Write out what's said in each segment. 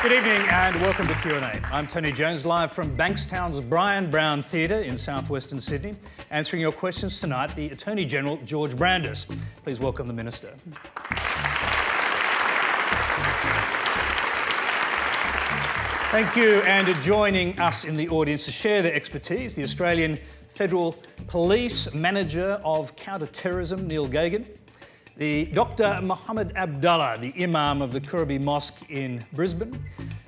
Good evening and welcome to Q&A. I'm Tony Jones, live from Bankstown's Brian Brown Theatre in southwestern Sydney. Answering your questions tonight, the Attorney-General, George Brandis. Please welcome the Minister. Thank you. And joining us in the audience to share their expertise, the Australian Federal Police Manager of Counterterrorism, Neil Gagan. The Dr. Mohammed Abdallah, the Imam of the Kurabi Mosque in Brisbane.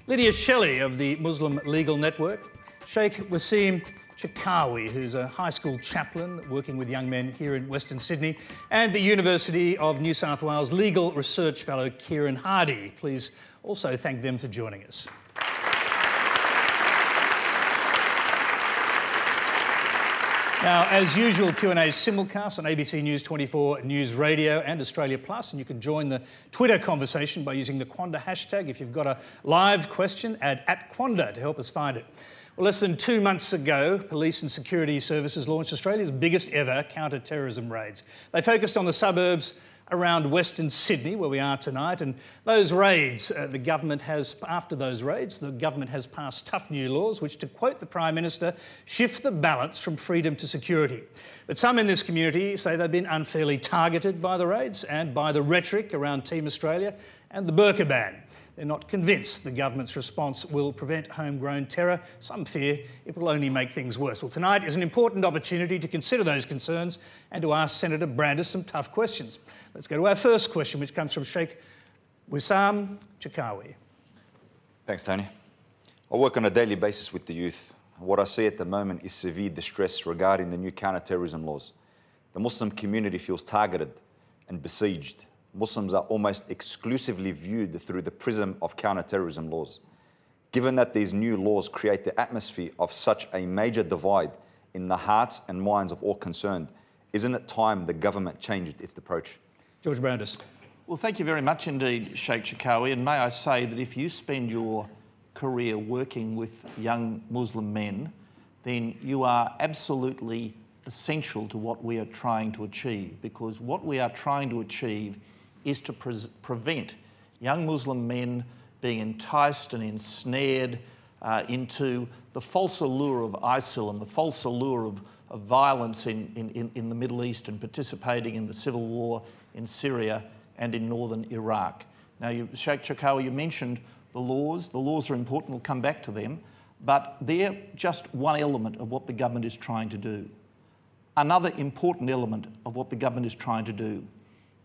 Lydia Shelley of the Muslim Legal Network. Sheikh Wasim Chikawi, who's a high school chaplain working with young men here in Western Sydney. And the University of New South Wales Legal Research Fellow, Kieran Hardy. Please also thank them for joining us. Now, as usual, Q&A is simulcast on ABC News 24 News Radio and Australia Plus, and you can join the Twitter conversation by using the Quanda hashtag. If you've got a live question, add @Quanda to help us find it. Well, less than 2 months ago, police and security services launched Australia's biggest ever counter-terrorism raids. They focused on the suburbs around Western Sydney, where we are tonight, and those raids, after those raids, the government has passed tough new laws which, to quote the Prime Minister, shift the balance from freedom to security. But some in this community say they've been unfairly targeted by the raids and by the rhetoric around Team Australia and the burqa ban. They're not convinced the government's response will prevent homegrown terror. Some fear it will only make things worse. Well, tonight is an important opportunity to consider those concerns and to ask Senator Brandis some tough questions. Let's go to our first question, which comes from Sheikh Wasim Chikawi. Thanks, Tony. I work on a daily basis with the youth. What I see at the moment is severe distress regarding the new counter-terrorism laws. The Muslim community feels targeted and besieged. Muslims are almost exclusively viewed through the prism of counter-terrorism laws. Given that these new laws create the atmosphere of such a major divide in the hearts and minds of all concerned, isn't it time the government changed its approach? George Brandis. Well, thank you very much indeed, Sheikh Chikawi. And may I say that if you spend your career working with young Muslim men, then you are absolutely essential to what we are trying to achieve, because what we are trying to achieve is to prevent young Muslim men being enticed and ensnared into the false allure of ISIL and the false allure of violence in the Middle East and participating in the civil war in Syria and in northern Iraq. Now, Sheikh Chikawi, you mentioned the laws. The laws are important, we'll come back to them, but they're just one element of what the government is trying to do. Another important element of what the government is trying to do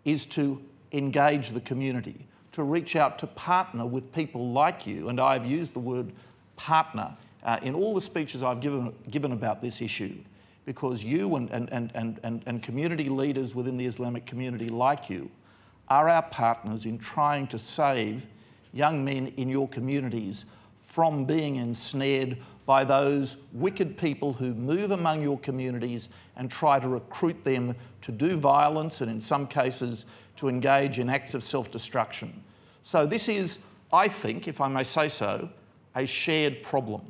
is to engage the community, to reach out to partner with people like you, and I've used the word partner in all the speeches I've given about this issue, because you and community leaders within the Islamic community like you are our partners in trying to save young men in your communities from being ensnared by those wicked people who move among your communities and try to recruit them to do violence and in some cases to engage in acts of self-destruction. So this is, I think, if I may say so, a shared problem.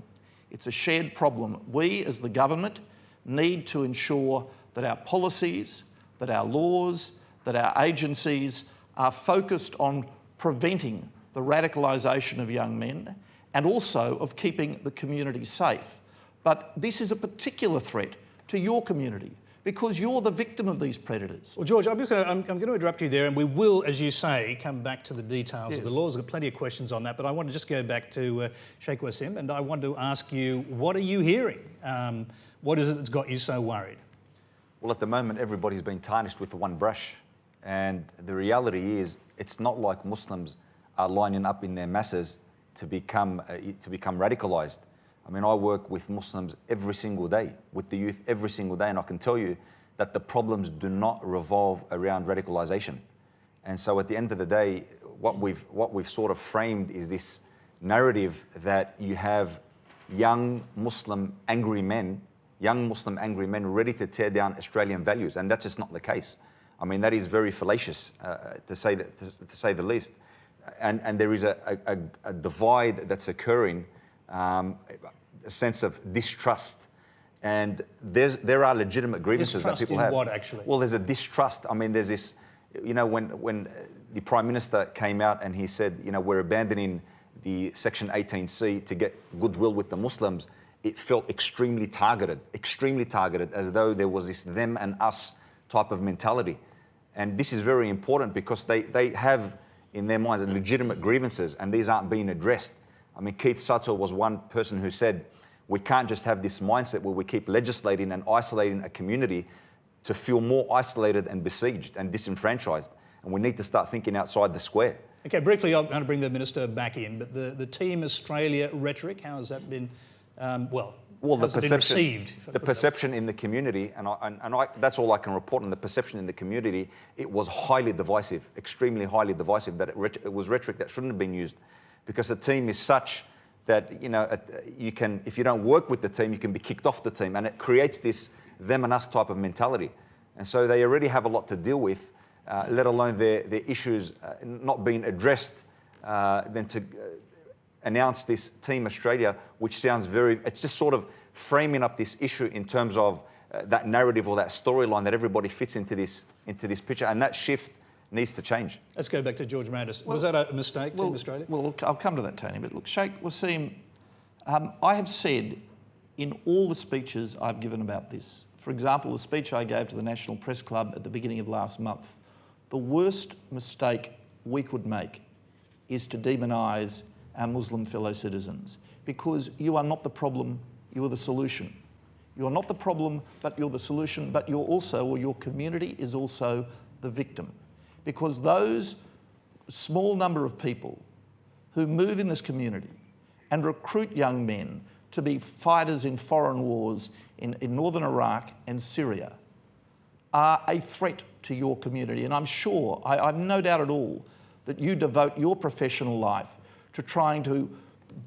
It's a shared problem. We as the government need to ensure that our policies, that our laws, that our agencies are focused on preventing the radicalisation of young men and also of keeping the community safe. But this is a particular threat to your community because you're the victim of these predators. Well, George, I'm going to interrupt you there, and we will, as you say, come back to the details of the laws. I've got plenty of questions on that, but I want to just go back to Sheikh Wasim, and I want to ask you, what are you hearing? What is it that's got you so worried? Well, at the moment, everybody's been tarnished with one brush. And the reality is, it's not like Muslims are lining up in their masses to become radicalised. I mean, I work with Muslims every single day, with the youth every single day, and I can tell you that the problems do not revolve around radicalisation. And so at the end of the day, what we've sort of framed is this narrative that you have young Muslim angry men ready to tear down Australian values, and that's just not the case. I mean, that is very fallacious, to say the least. And there is a divide that's occurring, a sense of distrust. And there are legitimate grievances that people have. Distrust in what, actually? Well, there's a distrust. I mean, there's this, you know, when the Prime Minister came out and he said, you know, we're abandoning the Section 18C to get goodwill with the Muslims, it felt extremely targeted, as though there was this them and us type of mentality. And this is very important because they have in their minds legitimate grievances, and these aren't being addressed. I mean, Keith Suttle was one person who said, we can't just have this mindset where we keep legislating and isolating a community to feel more isolated and besieged and disenfranchised. And we need to start thinking outside the square. Okay, briefly, I'm going to bring the Minister back in, but the Team Australia rhetoric, how has that been, well, the perception, received? The perception in the community, and that's all I can report on, the perception in the community, it was highly divisive, extremely highly divisive, that it was rhetoric that shouldn't have been used, because the team is such that, you know, you can, if you don't work with the team, you can be kicked off the team, and it creates this them and us type of mentality. And so they already have a lot to deal with, let alone their issues not being addressed, then to announce this Team Australia, which sounds it's just sort of framing up this issue in terms of that narrative or that storyline that everybody fits into this picture, and that shift needs to change. Let's go back to George Brandis. Was that a mistake, Team Australia? Well, I'll come to that, Tony, but look, Sheikh Waseem, I have said in all the speeches I've given about this, for example, the speech I gave to the National Press Club at the beginning of last month, the worst mistake we could make is to demonise our Muslim fellow citizens, because you are not the problem, you are the solution. You are not the problem, but you're the solution, but you're also, or your community is also the victim. Because those small number of people who move in this community and recruit young men to be fighters in foreign wars in northern Iraq and Syria are a threat to your community. And I'm sure, I've no doubt at all, that you devote your professional life to trying to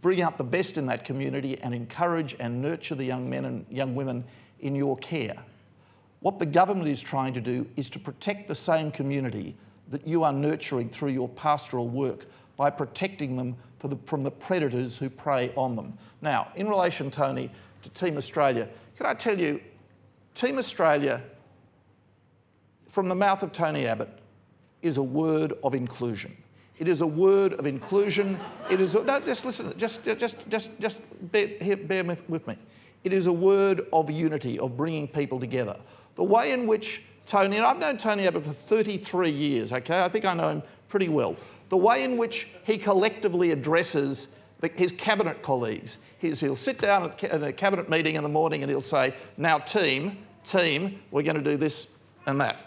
bring out the best in that community and encourage and nurture the young men and young women in your care. What the government is trying to do is to protect the same community that you are nurturing through your pastoral work by protecting them from the predators who prey on them. Now, in relation, Tony, to Team Australia, can I tell you, Team Australia, from the mouth of Tony Abbott, is a word of inclusion. It is a word of inclusion. It is no, just listen. Just bear with me. It is a word of unity, of bringing people together. The way in which Tony, and I've known Tony Abbott for 33 years. Okay, I think I know him pretty well. The way in which he collectively addresses his cabinet colleagues. He'll sit down at a cabinet meeting in the morning and he'll say, "Now, team, we're going to do this and that."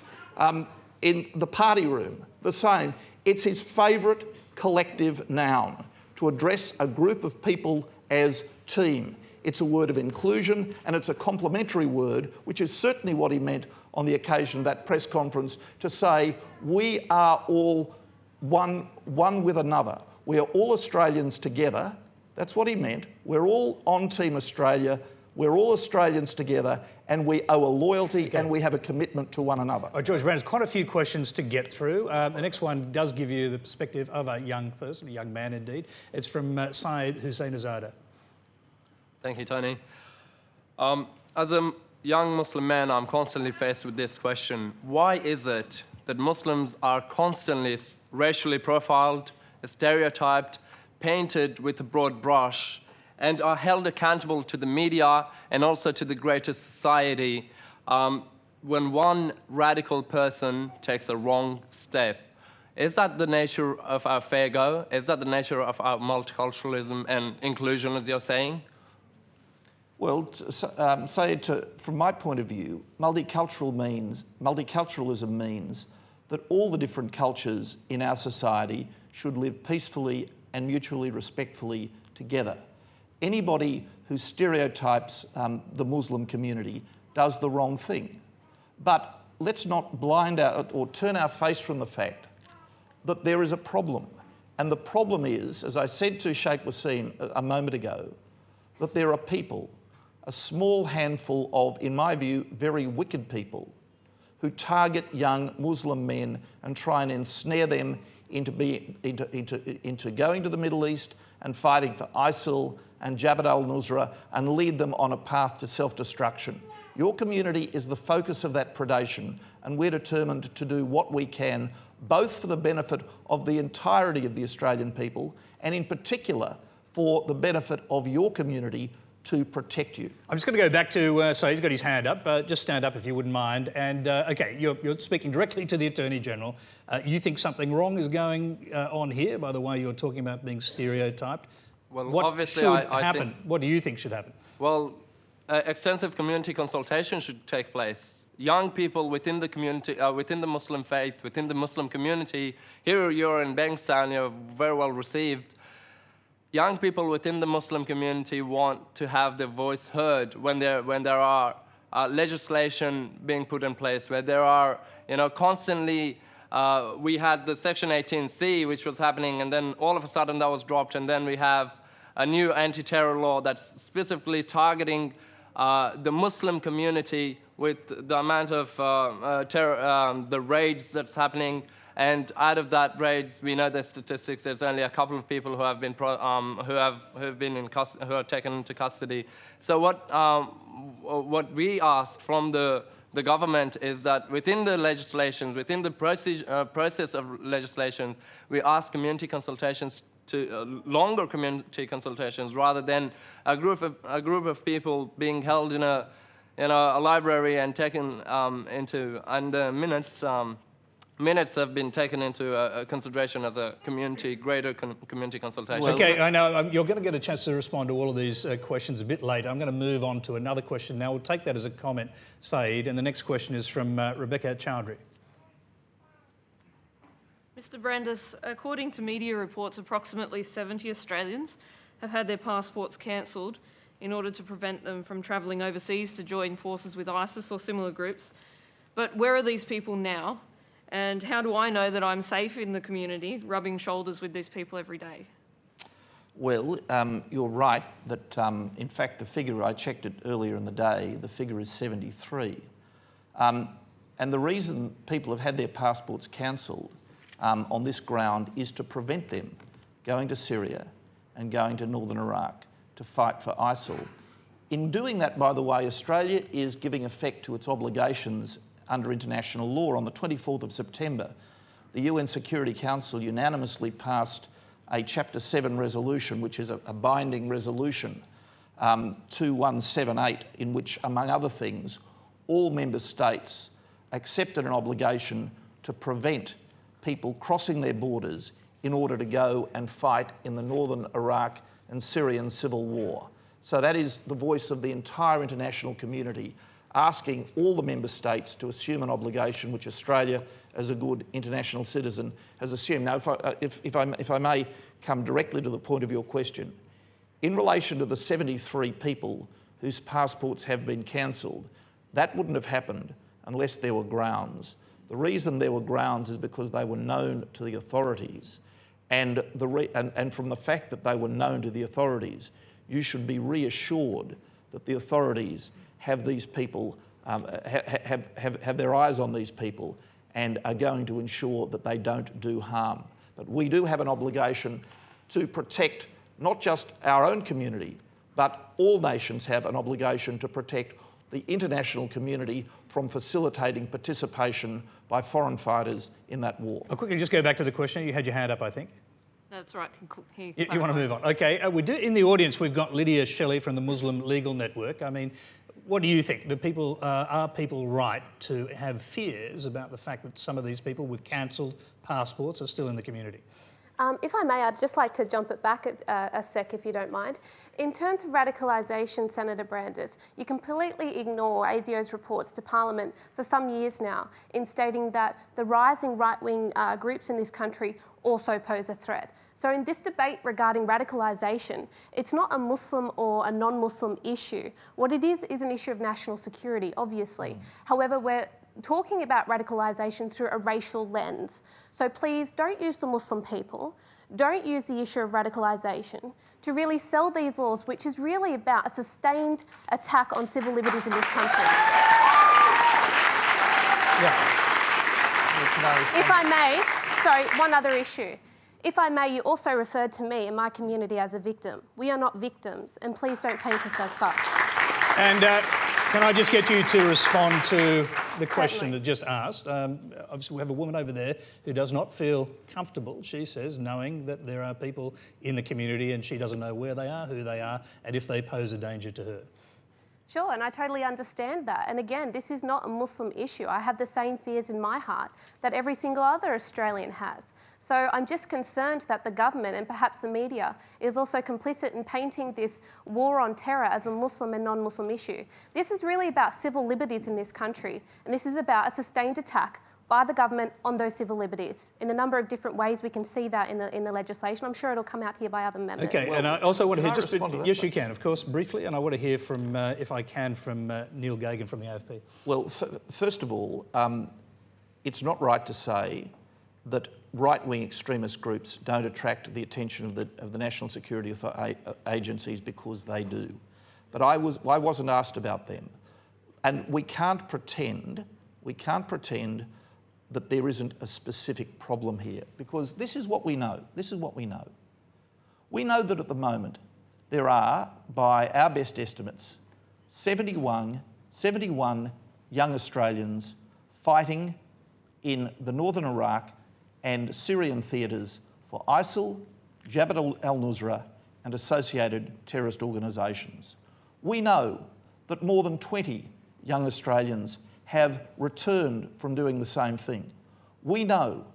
In the party room, the same. It's his favourite collective noun, to address a group of people as team. It's a word of inclusion, and it's a complimentary word, which is certainly what he meant on the occasion of that press conference, to say we are all one with another. We are all Australians together. That's what he meant. We're all on Team Australia. We're all Australians together, and we owe a loyalty and we have a commitment to one another. George Brandis, quite a few questions to get through. The next one does give you the perspective of a young person, a young man indeed. It's from Syed Hussein Azada. Thank you, Tony. As a young Muslim man, I'm constantly faced with this question. Why is it that Muslims are constantly racially profiled, stereotyped, painted with a broad brush, and are held accountable to the media and also to the greater society when one radical person takes a wrong step? Is that the nature of our fair go? Is that the nature of our multiculturalism and inclusion, as you're saying? Well, from my point of view, multiculturalism means that all the different cultures in our society should live peacefully and mutually respectfully together. Anybody who stereotypes the Muslim community does the wrong thing. But let's not blind out or turn our face from the fact that there is a problem. And the problem is, as I said to Sheikh Waseem a moment ago, that there are people, a small handful of, in my view, very wicked people, who target young Muslim men and try and ensnare them into going to the Middle East and fighting for ISIL and Jabhat al-Nusra and lead them on a path to self-destruction. Your community is the focus of that predation, and we're determined to do what we can, both for the benefit of the entirety of the Australian people, and in particular for the benefit of your community, to protect you. I'm just going to go back to, so he's got his hand up. Just stand up if you wouldn't mind. And okay, you're speaking directly to the Attorney General. You think something wrong is going on here by the way you're talking about being stereotyped? Well, what obviously, should I happen? think, what do you think should happen? well, extensive community consultation should take place. Young people within the community, within the Muslim faith, within the Muslim community, here you're in Bankstown, you're very well received. Young people within the Muslim community want to have their voice heard when there are legislation being put in place, where there are, constantly, we had the Section 18C, which was happening, and then all of a sudden that was dropped, and then we have a new anti-terror law that's specifically targeting the Muslim community with the amount of the raids that's happening. And out of that raids, we know the statistics. There's only a couple of people who have been who are taken into custody. So what we ask from the government is that within the legislations, within the process of legislations, we ask community consultations to longer community consultations rather than a group of people being held in a library and taken into, and minutes. Minutes have been taken into consideration as a greater community consultation. Well, okay, I know you're going to get a chance to respond to all of these questions a bit later. I'm going to move on to another question now. We'll take that as a comment, Saeed, and the next question is from Rebecca Chowdhury. Mr. Brandis, according to media reports, approximately 70 Australians have had their passports cancelled in order to prevent them from travelling overseas to join forces with ISIS or similar groups. But where are these people now? And how do I know that I'm safe in the community, rubbing shoulders with these people every day? Well, you're right that, in fact, the figure, I checked it earlier in the day, the figure is 73. And the reason people have had their passports cancelled on this ground is to prevent them going to Syria and going to northern Iraq to fight for ISIL. In doing that, by the way, Australia is giving effect to its obligations under international law. On the 24th of September, the UN Security Council unanimously passed a Chapter 7 resolution, which is a binding resolution, 2178, in which, among other things, all member states accepted an obligation to prevent people crossing their borders in order to go and fight in the northern Iraq and Syrian civil war. So that is the voice of the entire international community, asking all the member states to assume an obligation which Australia, as a good international citizen, has assumed. Now, if I may come directly to the point of your question, in relation to the 73 people whose passports have been cancelled, that wouldn't have happened unless there were grounds. The reason there were grounds is because they were known to the authorities, and from the fact that they were known to the authorities, you should be reassured that the authorities have these people, have their eyes on these people and are going to ensure that they don't do harm. But we do have an obligation to protect not just our own community, but all nations have an obligation to protect the international community from facilitating participation by foreign fighters in that war. I'll quickly just go back to the question. You had your hand up, I think. That's right. You want to move on? Okay. We do, in the audience, we've got Lydia Shelley from the Muslim Legal Network. I mean, what do you think? Are people right to have fears about the fact that some of these people with cancelled passports are still in the community? If I may, I'd just like to jump it back a sec, if you don't mind. In terms of radicalisation, Senator Brandis, you completely ignore ASIO's reports to Parliament for some years now in stating that the rising right-wing groups in this country also pose a threat. So in this debate regarding radicalisation, it's not a Muslim or a non-Muslim issue. What it is an issue of national security, obviously. However, we're talking about radicalisation through a racial lens. So please don't use the Muslim people, don't use the issue of radicalisation to really sell these laws, which is really about a sustained attack on civil liberties in this country. Yeah. If I may, sorry, one other issue. If I may, you also referred to me and my community as a victim. We are not victims, and please don't paint us as such. And Can I just get you to respond to the question that just asked? Obviously, we have a woman over there who does not feel comfortable, she says, knowing that there are people in the community and she doesn't know where they are, who they are, and if they pose a danger to her. Sure, and I totally understand that. And again, this is not a Muslim issue. I have the same fears in my heart that every single other Australian has. So I'm just concerned that the government and perhaps the media is also complicit in painting this war on terror as a Muslim and non-Muslim issue. This is really about civil liberties in this country, and this is about a sustained attack by the government on those civil liberties. In a number of different ways, we can see that in the legislation. I'm sure it'll come out here by other members. Okay, and I also want to hear Can I respond to that, yes, please? you can, of course, briefly, and I want to hear from, if I can, from Neil Gagan from the AFP. Well, first of all, it's not right to say that right-wing extremist groups don't attract the attention of the national security agencies, because they do. But I wasn't asked about them, and we can't pretend that there isn't a specific problem here, because this is what we know. We know that at the moment there are, by our best estimates, 71 young Australians fighting in the northern Iraq and Syrian theatres for ISIL, Jabhat al-Nusra and associated terrorist organisations. We know that more than 20 young Australians have returned from doing the same thing. We know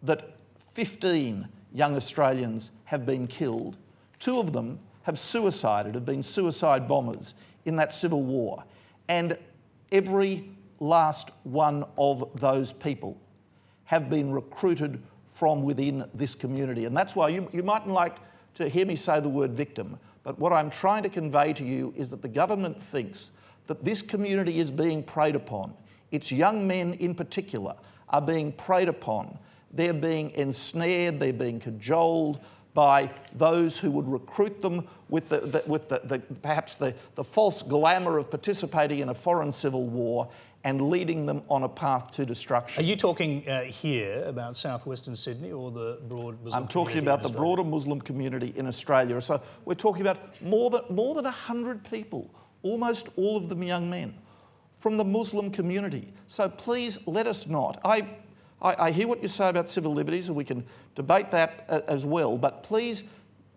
that 15 young Australians have been killed. 2 of them have suicided, have been suicide bombers in that civil war. And every last one of those people have been recruited from within this community. And that's why you mightn't like to hear me say the word victim, but what I'm trying to convey to you is that the government thinks that this community is being preyed upon. Its young men in particular are being preyed upon. They're being ensnared, they're being cajoled by those who would recruit them with perhaps the false glamour of participating in a foreign civil war and leading them on a path to destruction. Are you talking here about southwestern Sydney or the broad Muslim I'm talking about the broader Muslim community in Australia. So we're talking about more than 100 people, almost all of them young men, from the Muslim community. So please let us not. I hear what you say about civil liberties, and we can debate that as well, but please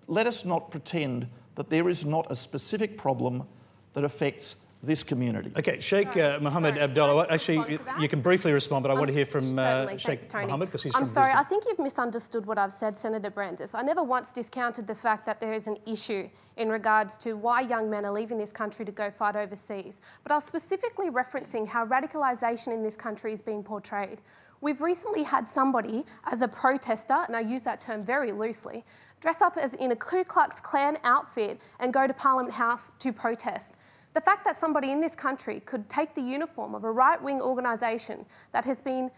let us not pretend that there is not a specific problem that affects this community. Okay, Sheikh Mohammed Sorry, Abdullah, can I just actually, respond to that? you can briefly respond, but I want to hear from Certainly. Sheikh Thanks, Tony. Mohammed, because he's I'm from sorry, Brisbane. I think you've misunderstood what I've said, Senator Brandis. I never once discounted the fact that there is an issue in regards to why young men are leaving this country to go fight overseas. But I was specifically referencing how radicalisation in this country is being portrayed. We've recently had somebody, as a protester, and I use that term very loosely, dress up as in a Ku Klux Klan outfit and go to Parliament House to protest. The fact that somebody in this country could take the uniform of a right-wing organisation that has been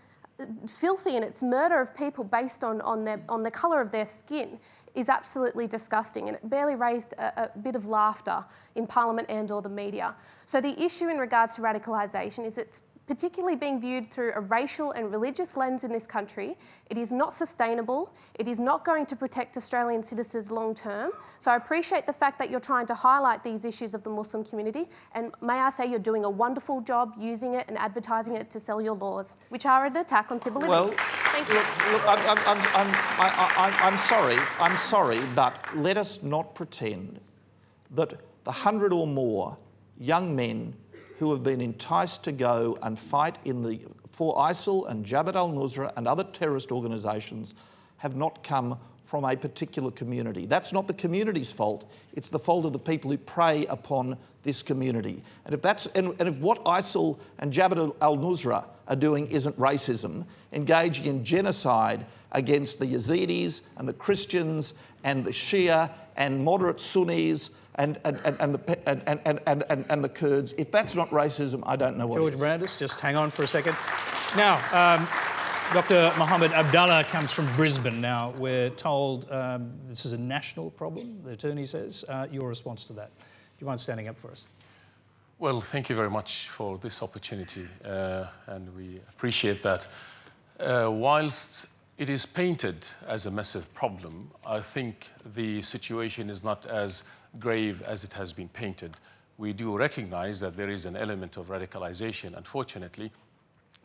filthy in its murder of people based on the colour of their skin is absolutely disgusting, and it barely raised a bit of laughter in Parliament and or the media. So the issue in regards to radicalisation is it's particularly being viewed through a racial and religious lens in this country. It is not sustainable. It is not going to protect Australian citizens long term. So I appreciate the fact that you're trying to highlight these issues of the Muslim community, and may I say you're doing a wonderful job using it and advertising it to sell your laws, which are an attack on civil liberties. Thank you. Look, I'm sorry, but let us not pretend that the 100 or more young men who have been enticed to go and fight for ISIL and Jabhat al-Nusra and other terrorist organisations have not come from a particular community. That's not the community's fault. It's the fault of the people who prey upon this community. And if what ISIL and Jabhat al-Nusra are doing isn't racism, engaging in genocide against the Yazidis and the Christians and the Shia and moderate Sunnis and the Kurds, if that's not racism, I don't know what George is. Brandis, just hang on for a second. Now, Dr. Mohammed Abdullah comes from Brisbane. Now, we're told this is a national problem, the attorney says. Your response to that? Do you mind standing up for us? Well, thank you very much for this opportunity, and we appreciate that. Whilst it is painted as a massive problem, I think the situation is not as grave as it has been painted. we do recognize that there is an element of radicalization, unfortunately,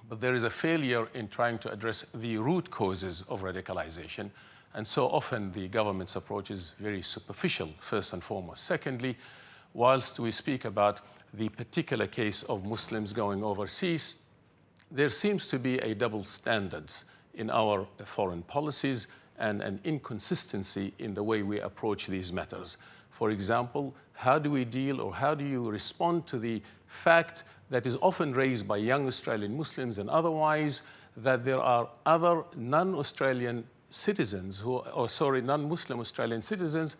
but there is a failure in trying to address the root causes of radicalization. And so often the government's approach is very superficial, first and foremost. Secondly, whilst we speak about the particular case of Muslims going overseas, there seems to be a double standards in our foreign policies and an inconsistency in the way we approach these matters. For example, how do we deal or how do you respond to the fact that is often raised by young Australian Muslims and otherwise that there are other non-Australian citizens non-Muslim Australian citizens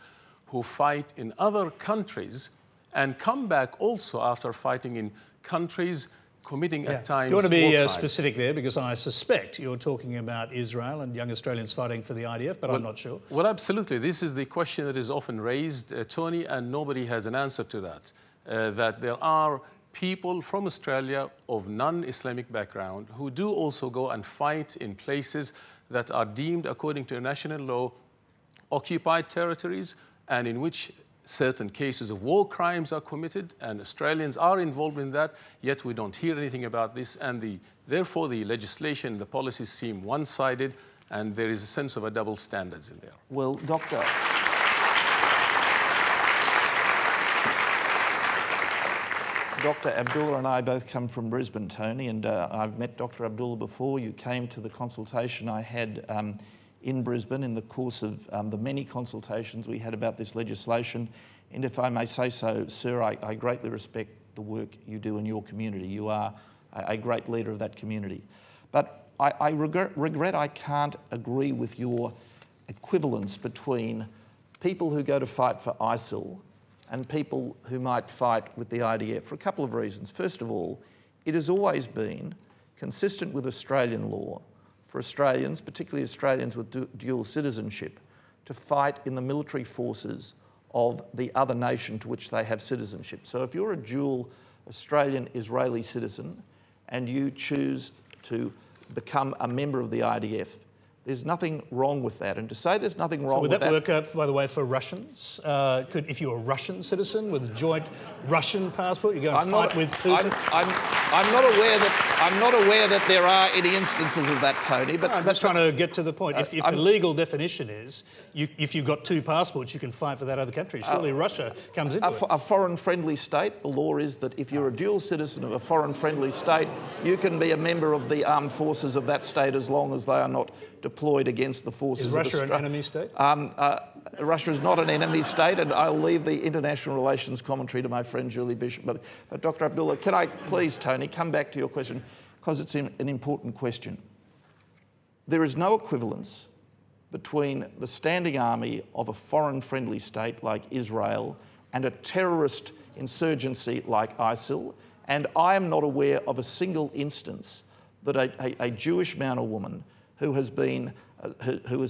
who fight in other countries and come back also after fighting in countries committing at times. Do you want to be war crimes. specific there? Because I suspect you're talking about Israel and young Australians fighting for the IDF, but I'm not sure. Well, absolutely. This is the question that is often raised, Tony, and nobody has an answer to that. That there are people from Australia of non-Islamic background who do also go and fight in places that are deemed, according to international law, occupied territories, and in which certain cases of war crimes are committed, and Australians are involved in that, yet we don't hear anything about this, and therefore the legislation, the policies seem one-sided, and there is a sense of a double standards in there. Well, Dr. Abdullah and I both come from Brisbane, Tony, and I've met Dr. Abdullah before. You came to the consultation I had in Brisbane in the course of the many consultations we had about this legislation. And if I may say so, sir, I greatly respect the work you do in your community. You are a great leader of that community. But I regret I can't agree with your equivalence between people who go to fight for ISIL and people who might fight with the IDF for a couple of reasons. First of all, it has always been consistent with Australian law for Australians, particularly Australians with dual citizenship, to fight in the military forces of the other nation to which they have citizenship. So if you're a dual Australian-Israeli citizen and you choose to become a member of the IDF, there's nothing wrong with that. And to say there's nothing wrong with that... Would that work out, by the way, for Russians? If you're a Russian citizen with a joint Russian passport, you go and fight with Putin? I'm not aware that there are any instances of that, Tony. But I'm just trying to get to the point. If the legal definition is, if you've got two passports, you can fight for that other country. Surely Russia comes into it. A foreign-friendly state, the law is that if you're a dual citizen of a foreign-friendly state, you can be a member of the armed forces of that state as long as they are not deployed against the forces of Australia. Is Russia an enemy state? Russia is not an enemy state, and I'll leave the international relations commentary to my friend Julie Bishop. But Dr. Abdullah, can I please, Tony, come back to your question, because it's an important question. There is no equivalence between the standing army of a foreign-friendly state like Israel and a terrorist insurgency like ISIL, and I am not aware of a single instance that a Jewish man or woman who has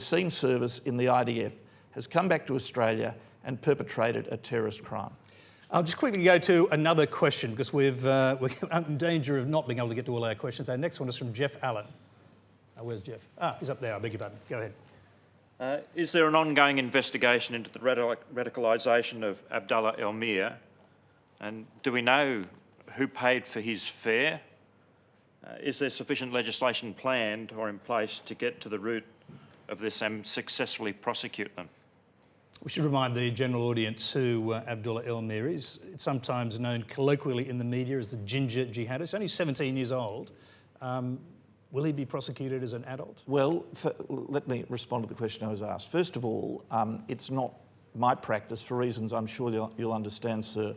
seen service in the IDF has come back to Australia and perpetrated a terrorist crime. I'll just quickly go to another question because we're in danger of not being able to get to all our questions. Our next one is from Jeff Allen. Where's Jeff? He's up there. I beg your pardon. Go ahead. Is there an ongoing investigation into the radicalisation of Abdullah Elmir? And do we know who paid for his fare? Is there sufficient legislation planned or in place to get to the root of this and successfully prosecute them? We should remind the general audience who Abdullah Elmir is. It's sometimes known colloquially in the media as the ginger jihadist. He's only 17 years old. Will he be prosecuted as an adult? Well, let me respond to the question I was asked. First of all, it's not my practice, for reasons I'm sure you'll understand, sir,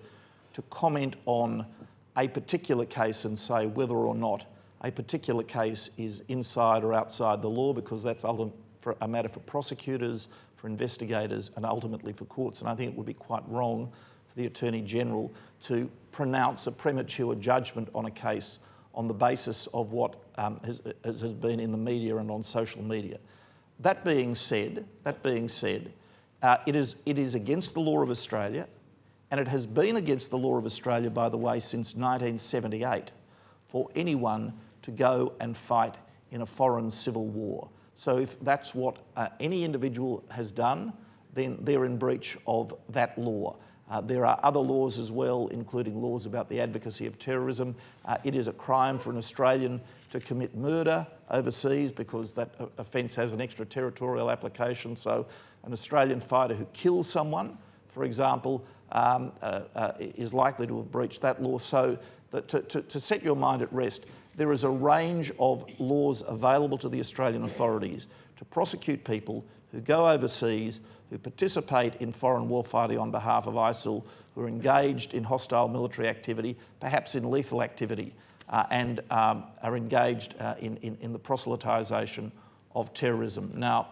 to comment on a particular case and say whether or not a particular case is inside or outside the law, because that's a matter for prosecutors, for investigators, and ultimately for courts. And I think it would be quite wrong for the Attorney General to pronounce a premature judgment on a case on the basis of what has been in the media and on social media. That being said, it is against the law of Australia, and it has been against the law of Australia, by the way, since 1978, for anyone to go and fight in a foreign civil war. So if that's what any individual has done, then they're in breach of that law. There are other laws as well, including laws about the advocacy of terrorism. It is a crime for an Australian to commit murder overseas because that offence has an extraterritorial application. So an Australian fighter who kills someone, for example, is likely to have breached that law. So to set your mind at rest, there is a range of laws available to the Australian authorities to prosecute people who go overseas, who participate in foreign warfighting on behalf of ISIL, who are engaged in hostile military activity, perhaps in lethal activity, and are engaged in the proselytisation of terrorism. Now,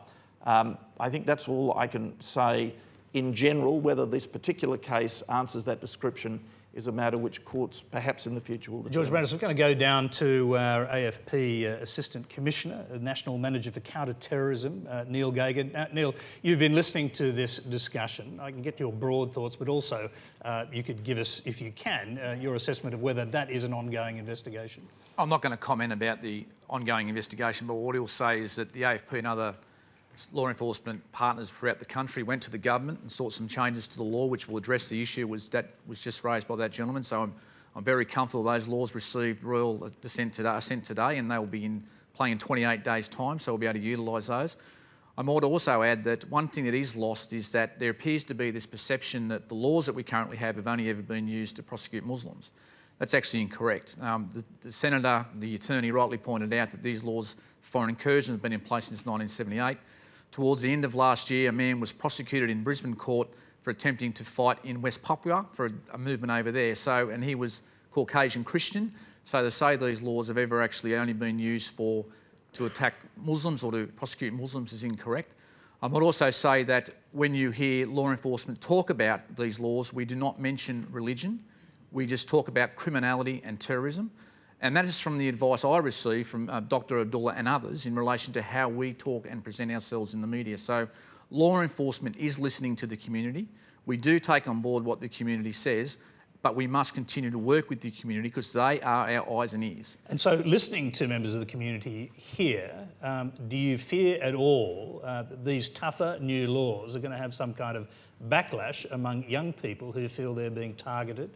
I think that's all I can say in general. Whether this particular case answers that description is a matter which courts perhaps in the future will determine. George Brandis, I'm going to go down to our AFP Assistant Commissioner, National Manager for Counterterrorism, Neil Gagan. Neil, you've been listening to this discussion. I can get your broad thoughts, but also you could give us, if you can, your assessment of whether that is an ongoing investigation. I'm not going to comment about the ongoing investigation, but what he'll say is that the AFP and other law enforcement partners throughout the country went to the government and sought some changes to the law which will address the issue that was just raised by that gentleman. So I'm very comfortable those laws received royal assent today, and they will be playing in 28 days' time, so we'll be able to utilise those. I might also add that one thing that is lost is that there appears to be this perception that the laws that we currently have only ever been used to prosecute Muslims. That's actually incorrect. The Senator, the Attorney rightly pointed out that these laws for foreign incursion have been in place since 1978. Towards the end of last year, a man was prosecuted in Brisbane court for attempting to fight in West Papua for a movement over there. And he was Caucasian Christian. So to say these laws have ever actually only been used to attack Muslims or to prosecute Muslims is incorrect. I might also say that when you hear law enforcement talk about these laws, we do not mention religion. We just talk about criminality and terrorism. And that is from the advice I received from Dr. Abdullah and others in relation to how we talk and present ourselves in the media. So law enforcement is listening to the community. We do take on board what the community says, but we must continue to work with the community because they are our eyes and ears. And so listening to members of the community here, do you fear at all that these tougher new laws are going to have some kind of backlash among young people who feel they're being targeted,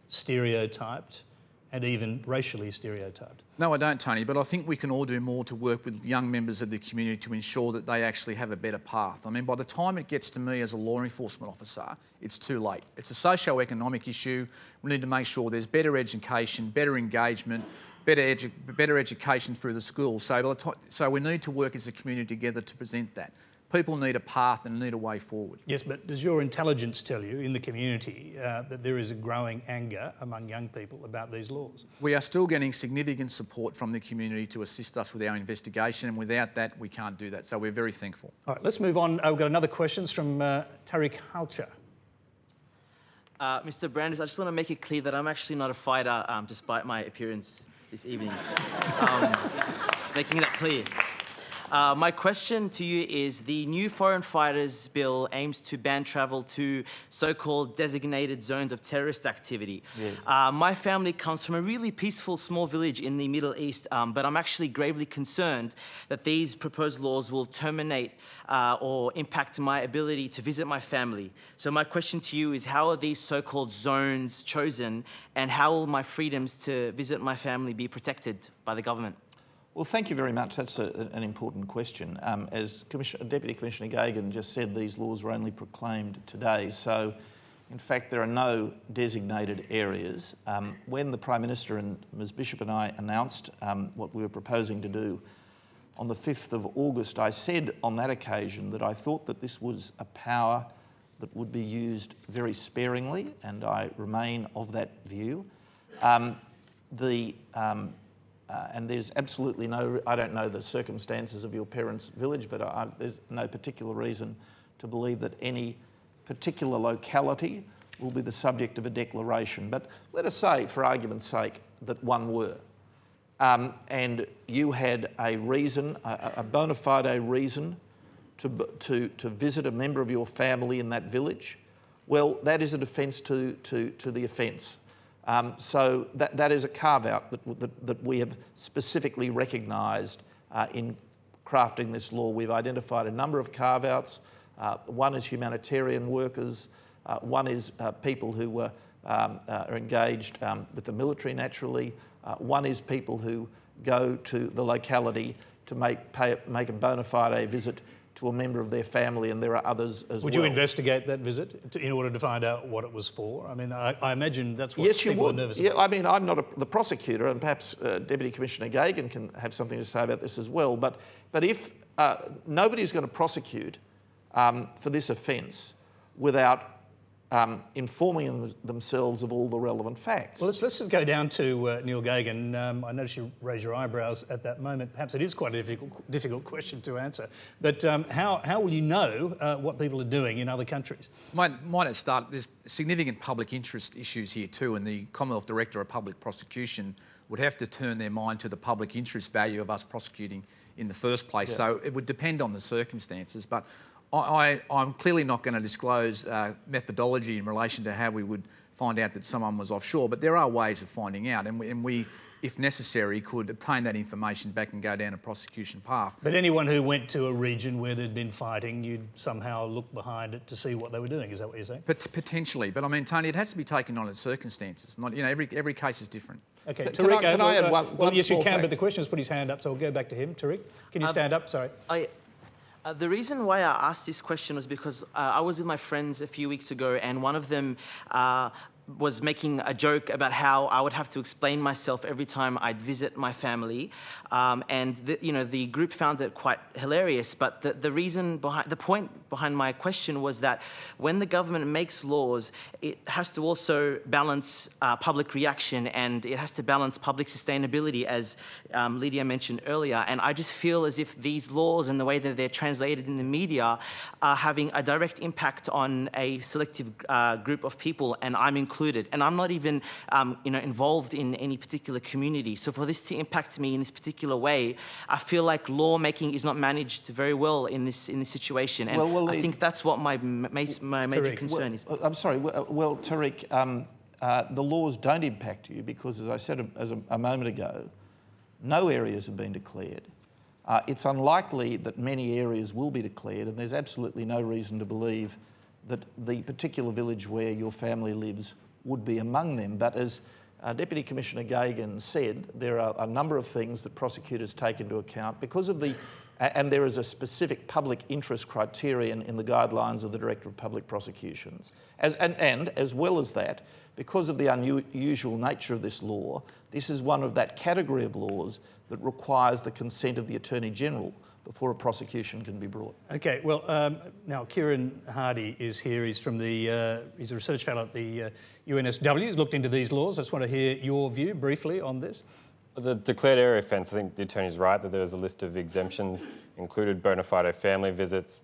stereotyped, and even racially stereotyped? No, I don't, Tony, but I think we can all do more to work with young members of the community to ensure that they actually have a better path. I mean, by the time it gets to me as a law enforcement officer, it's too late. It's a socio-economic issue. We need to make sure there's better education, better engagement, better education through the schools. So we need to work as a community together to present that. People need a path and need a way forward. Yes, but does your intelligence tell you in the community that there is a growing anger among young people about these laws? We are still getting significant support from the community to assist us with our investigation, and without that, we can't do that. So we're very thankful. All right, let's move on. We've got another question from Tariq Halcha. Mr. Brandis, I just want to make it clear that I'm actually not a fighter, despite my appearance this evening. Just making that clear. My question to you is, the new Foreign Fighters Bill aims to ban travel to so-called designated zones of terrorist activity. Yes. My family comes from a really peaceful small village in the Middle East, but I'm actually gravely concerned that these proposed laws will terminate or impact my ability to visit my family. So my question to you is, how are these so-called zones chosen, and how will my freedoms to visit my family be protected by the government? Well, thank you very much. That's an important question. As Deputy Commissioner Gagan just said, these laws were only proclaimed today. So, in fact, there are no designated areas. When the Prime Minister and Ms Bishop and I announced what we were proposing to do on the 5th of August, I said on that occasion that I thought that this was a power that would be used very sparingly, and I remain of that view. And there's absolutely no, I don't know the circumstances of your parents' village, but there's no particular reason to believe that any particular locality will be the subject of a declaration. But let us say, for argument's sake, that one were. And you had a reason, a bona fide reason to visit a member of your family in that village. Well, that is a defence to the offence. So that is a carve-out that we have specifically recognised in crafting this law. We've identified a number of carve-outs. One is humanitarian workers, One is people who are engaged with the military naturally. One is people who go to the locality to make a bona fide visit to a member of their family, and there are others as well. Would you investigate that visit in order to find out what it was for? I mean, I imagine that's what yes, people you would. are nervous yeah, about. I mean, I'm not the prosecutor, and perhaps Deputy Commissioner Gagan can have something to say about this as well. But if nobody's going to prosecute for this offence without informing themselves of all the relevant facts. Well, let's just go down to Neil Gagan. I noticed you raise your eyebrows at that moment. Perhaps it is quite a difficult question to answer. But how will you know what people are doing in other countries? Might I start? There's significant public interest issues here too, and the Commonwealth Director of Public Prosecution would have to turn their mind to the public interest value of us prosecuting in the first place. Yeah. So it would depend on the circumstances, but I'm clearly not going to disclose methodology in relation to how we would find out that someone was offshore, but there are ways of finding out, and we, if necessary, could obtain that information back and go down a prosecution path. But anyone who went to a region where there'd been fighting, you'd somehow look behind it to see what they were doing. Is that what you're saying? Potentially, but I mean, Tony, it has to be taken on its circumstances. Not, every case is different. Okay, can I add one well, yes, you can, fact? but the question has put his hand up, so we'll go back to him. Tariq, can you stand up? Sorry. The reason why I asked this question was because I was with my friends a few weeks ago, and one of them was making a joke about how I would have to explain myself every time I'd visit my family, and the group found it quite hilarious. But the point behind my question was that when the government makes laws, it has to also balance public reaction, and it has to balance public sustainability, as Lydia mentioned earlier. And I just feel as if these laws and the way that they're translated in the media are having a direct impact on a selective group of people, and I'm included. And I'm not even involved in any particular community. So for this to impact me in this particular way, I feel like lawmaking is not managed very well in this situation. And I think that's what my major concern is. I'm sorry. Well, Tariq, the laws don't impact you because, as I said a moment ago, no areas have been declared. It's unlikely that many areas will be declared, and there's absolutely no reason to believe that the particular village where your family lives would be among them. But as Deputy Commissioner Gagan said, there are a number of things that prosecutors take into account because of and there is a specific public interest criterion in the guidelines of the Director of Public Prosecutions. And as well as that, because of the unusual nature of this law, this is one of that category of laws that requires the consent of the Attorney-General before a prosecution can be brought. Okay, well, now Kieran Hardy is here. He's from he's a research fellow at the UNSW. He's looked into these laws. I just want to hear your view briefly on this. The declared area offence, I think the Attorney's right that there was a list of exemptions, included bona fide family visits,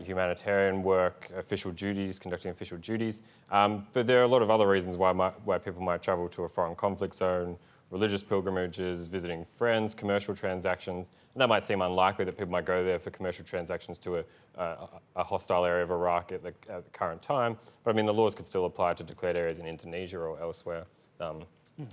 humanitarian work, official duties, conducting official duties. But there are a lot of other reasons why people might travel to a foreign conflict zone, religious pilgrimages, visiting friends, commercial transactions. And that might seem unlikely that people might go there for commercial transactions to a hostile area of Iraq at the current time. But I mean, the laws could still apply to declared areas in Indonesia or elsewhere. And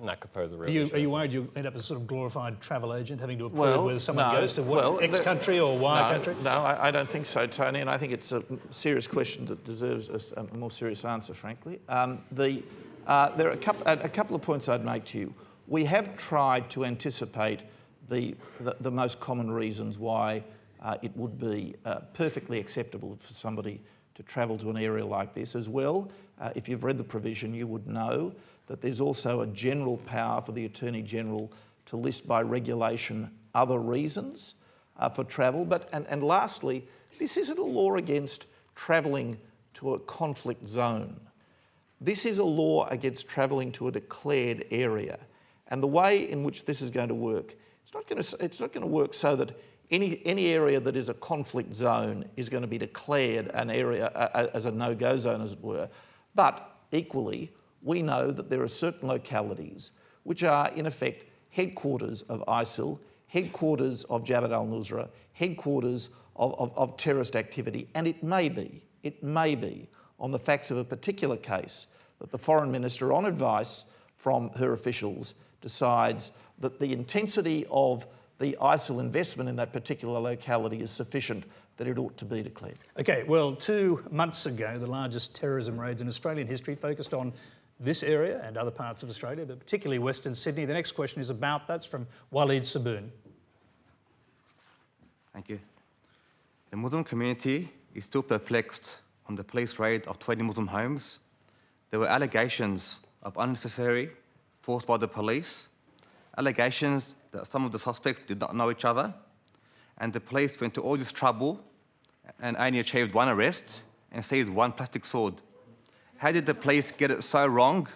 that could pose a real issue. Are you worried you'll end up as a sort of glorified travel agent having to approve whether someone goes to X country or Y country? No, I don't think so, Tony, and I think it's a serious question that deserves a more serious answer, frankly. There are a couple of points I'd make to you. We have tried to anticipate the most common reasons why it would be perfectly acceptable for somebody to travel to an area like this as well. If you've read the provision, you would know that there's also a general power for the Attorney-General to list by regulation other reasons for travel. And lastly, this isn't a law against travelling to a conflict zone. This is a law against travelling to a declared area. And the way in which this is going to work, it's not going to work so that any area that is a conflict zone is going to be declared an area as a no-go zone, as it were. But equally, we know that there are certain localities which are, in effect, headquarters of ISIL, headquarters of Jabhat al-Nusra, headquarters of terrorist activity, and it may be, on the facts of a particular case, that the Foreign Minister, on advice from her officials, decides that the intensity of the ISIL investment in that particular locality is sufficient that it ought to be declared. Okay, well, 2 months ago, the largest terrorism raids in Australian history focused on this area and other parts of Australia, but particularly Western Sydney. The next question is about that's from Waleed Saboon. Thank you. The Muslim community is still perplexed on the police raid of 20 Muslim homes. There were allegations of unnecessary force by the police, allegations that some of the suspects did not know each other, and the police went to all this trouble and only achieved 1 arrest and seized 1 plastic sword. How did the police get it so wrong?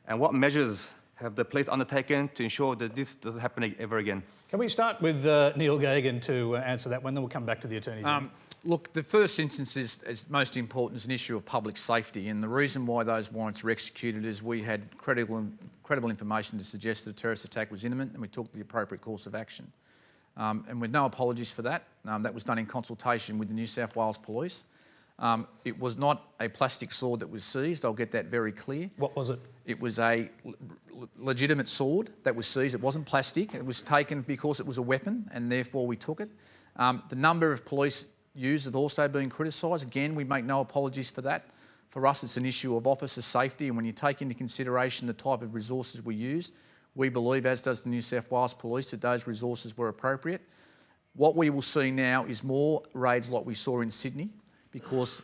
And what measures have the police undertaken to ensure that this doesn't happen ever again? Can we start with Neil Gagan to answer that one, then we'll come back to the Attorney General. Look, the first instance is most important is an issue of public safety, and the reason why those warrants were executed is we had credible information to suggest that a terrorist attack was imminent, and we took the appropriate course of action. And with no apologies for that. That was done in consultation with the New South Wales Police. It was not a plastic sword that was seized, I'll get that very clear. What was it? It was a legitimate sword that was seized. It wasn't plastic. It was taken because it was a weapon, and therefore we took it. The number of police used have also been criticised. Again, we make no apologies for that. For us, it's an issue of officer safety, and when you take into consideration the type of resources we used, we believe, as does the New South Wales Police, that those resources were appropriate. What we will see now is more raids like we saw in Sydney, because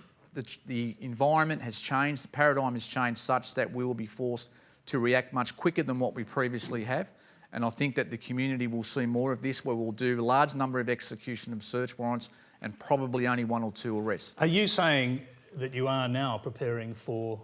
the environment has changed, the paradigm has changed such that we will be forced to react much quicker than what we previously have. And I think that the community will see more of this, where we'll do a large number of execution of search warrants and probably only 1 or 2 arrests. Are you saying that you are now preparing for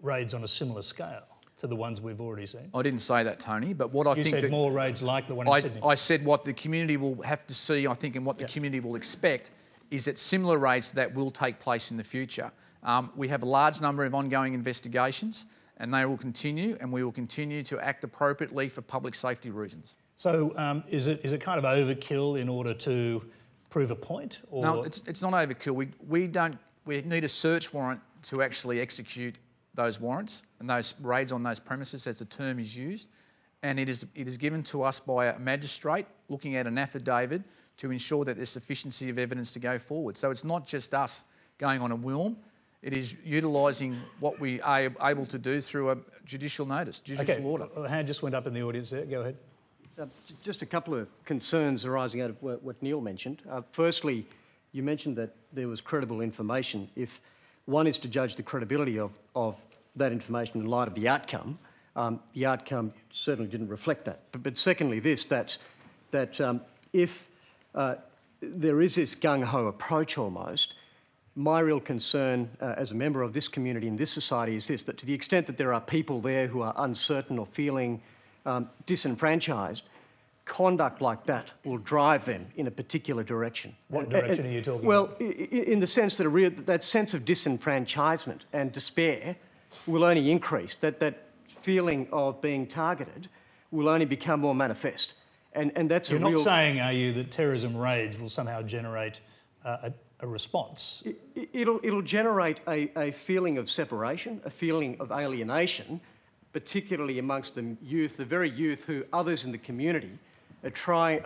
raids on a similar scale to the ones we've already seen? I didn't say that, Tony, but what I think... You said more raids like the one in Sydney. I said what the community will have to see, I think, and what the community will expect is that similar raids that will take place in the future. We have a large number of ongoing investigations, and they will continue, and we will continue to act appropriately for public safety reasons. So is it kind of overkill in order to prove a point? Or? No, it's not overkill. We need a search warrant to actually execute those warrants and those raids on those premises, as the term is used. And it is given to us by a magistrate looking at an affidavit to ensure that there's sufficiency of evidence to go forward. So it's not just us going on a whim. It is utilising what we are able to do through a judicial notice, judicial order. A hand just went up in the audience there. Go ahead. So just a couple of concerns arising out of what Neil mentioned. Firstly, you mentioned that there was credible information. If one is to judge the credibility of that information in light of the outcome certainly didn't reflect that. But secondly, that if there is this gung-ho approach almost, my real concern as a member of this community in this society is this, that to the extent that there are people there who are uncertain or feeling disenfranchised, conduct like that will drive them in a particular direction. What direction are you talking about? about? Well, in the sense that that sense of disenfranchisement and despair will only increase. That feeling of being targeted will only become more manifest. And that's You're not saying, are you, that terrorism raids will somehow generate a response? It'll generate a feeling of separation, a feeling of alienation, particularly amongst the youth, the very youth who others in the community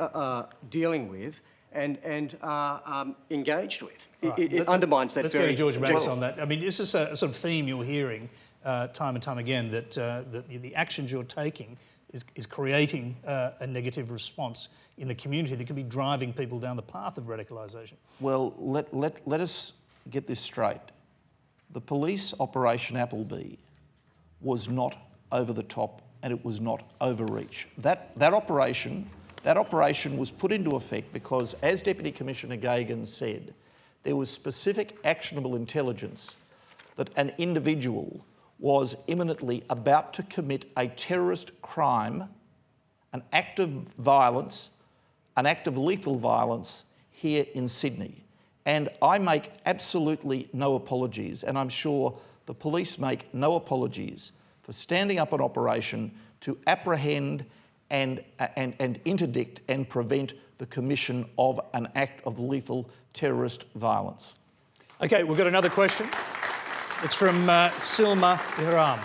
are dealing with and are engaged with. Right. It undermines that very... Let's go to George Brandis on that. I mean, this is a sort of theme you're hearing time and time again, that the actions you're taking is creating a negative response in the community that could be driving people down the path of radicalisation. Well, let us get this straight. The police Operation Appleby was not over the top, and it was not overreach. That operation was put into effect because, as Deputy Commissioner Gagan said, there was specific actionable intelligence that an individual was imminently about to commit a terrorist crime, an act of violence, an act of lethal violence here in Sydney. And I make absolutely no apologies, and I'm sure the police make no apologies for standing up an operation to apprehend and interdict and prevent the commission of an act of lethal terrorist violence. Okay, we've got another question. It's from Silma Ihram.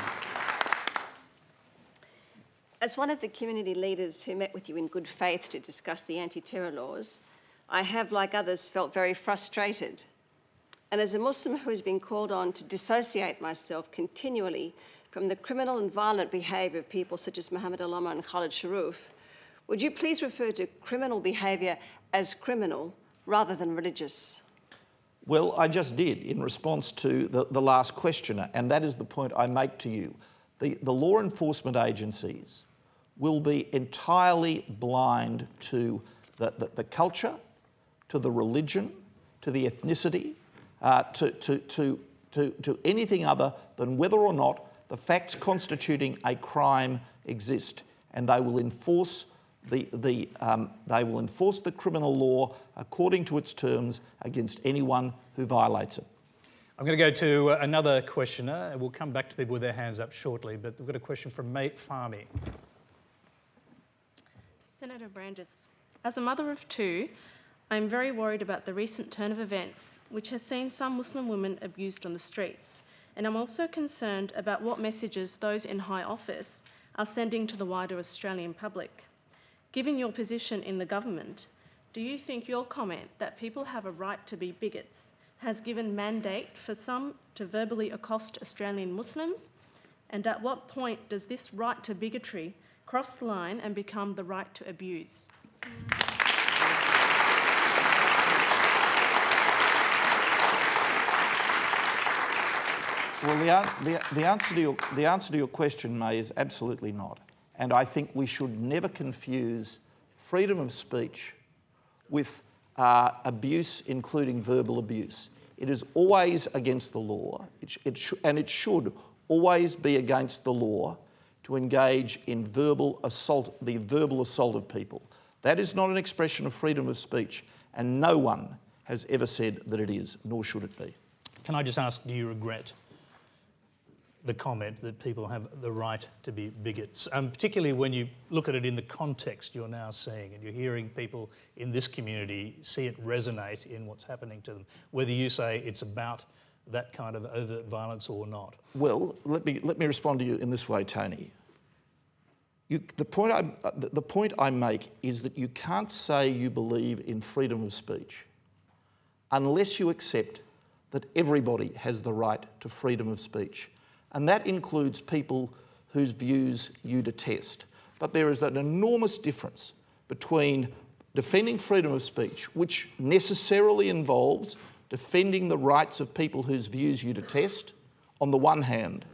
As one of the community leaders who met with you in good faith to discuss the anti-terror laws, I have, like others, felt very frustrated. And as a Muslim who has been called on to dissociate myself continually from the criminal and violent behaviour of people such as Mohammed Al-Omar and Khalid Sharoof, would you please refer to criminal behaviour as criminal rather than religious? Well, I just did in response to the last questioner, and that is the point I make to you. The law enforcement agencies will be entirely blind to the culture, to the religion, to the ethnicity, to anything other than whether or not the facts constituting a crime exist, and they will enforce the criminal law according to its terms against anyone who violates it. I'm going to go to another questioner, and we'll come back to people with their hands up shortly, but we've got a question from Mate Farmy. Senator Brandis, as a mother of two, I'm very worried about the recent turn of events, which has seen some Muslim women abused on the streets. And I'm also concerned about what messages those in high office are sending to the wider Australian public. Given your position in the government, do you think your comment that people have a right to be bigots has given mandate for some to verbally accost Australian Muslims? And at what point does this right to bigotry cross the line and become the right to abuse? Well, the answer to your question, May, is absolutely not. And I think we should never confuse freedom of speech with abuse, including verbal abuse. It is always against the law, and it should always be against the law to engage in verbal assault, the verbal assault of people. That is not an expression of freedom of speech, and no one has ever said that it is, nor should it be. Can I just ask, do you regret the comment that people have the right to be bigots, particularly when you look at it in the context you're now seeing and you're hearing people in this community see it resonate in what's happening to them, whether you say it's about that kind of overt violence or not? Well, let me respond to you in this way, Tony. The point I make is that you can't say you believe in freedom of speech unless you accept that everybody has the right to freedom of speech. And that includes people whose views you detest. But there is an enormous difference between defending freedom of speech, which necessarily involves defending the rights of people whose views you detest, on the one hand,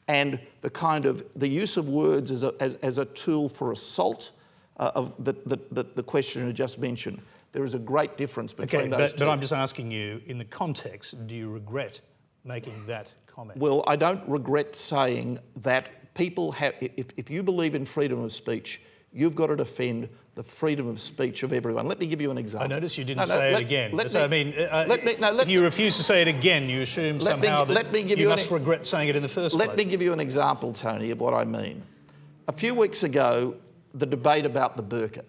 and the use of words as a tool for assault of the questioner just mentioned. There is a great difference between those two. But I'm just asking you, in the context, do you regret making that comment? Well, I don't regret saying that people have, if you believe in freedom of speech, you've got to defend the freedom of speech of everyone. Let me give you an example. I notice you didn't say it again. If you refuse to say it again, you assume somehow that you must regret saying it in the first place. Let me give you an example, Tony, of what I mean. A few weeks ago, the debate about the burqa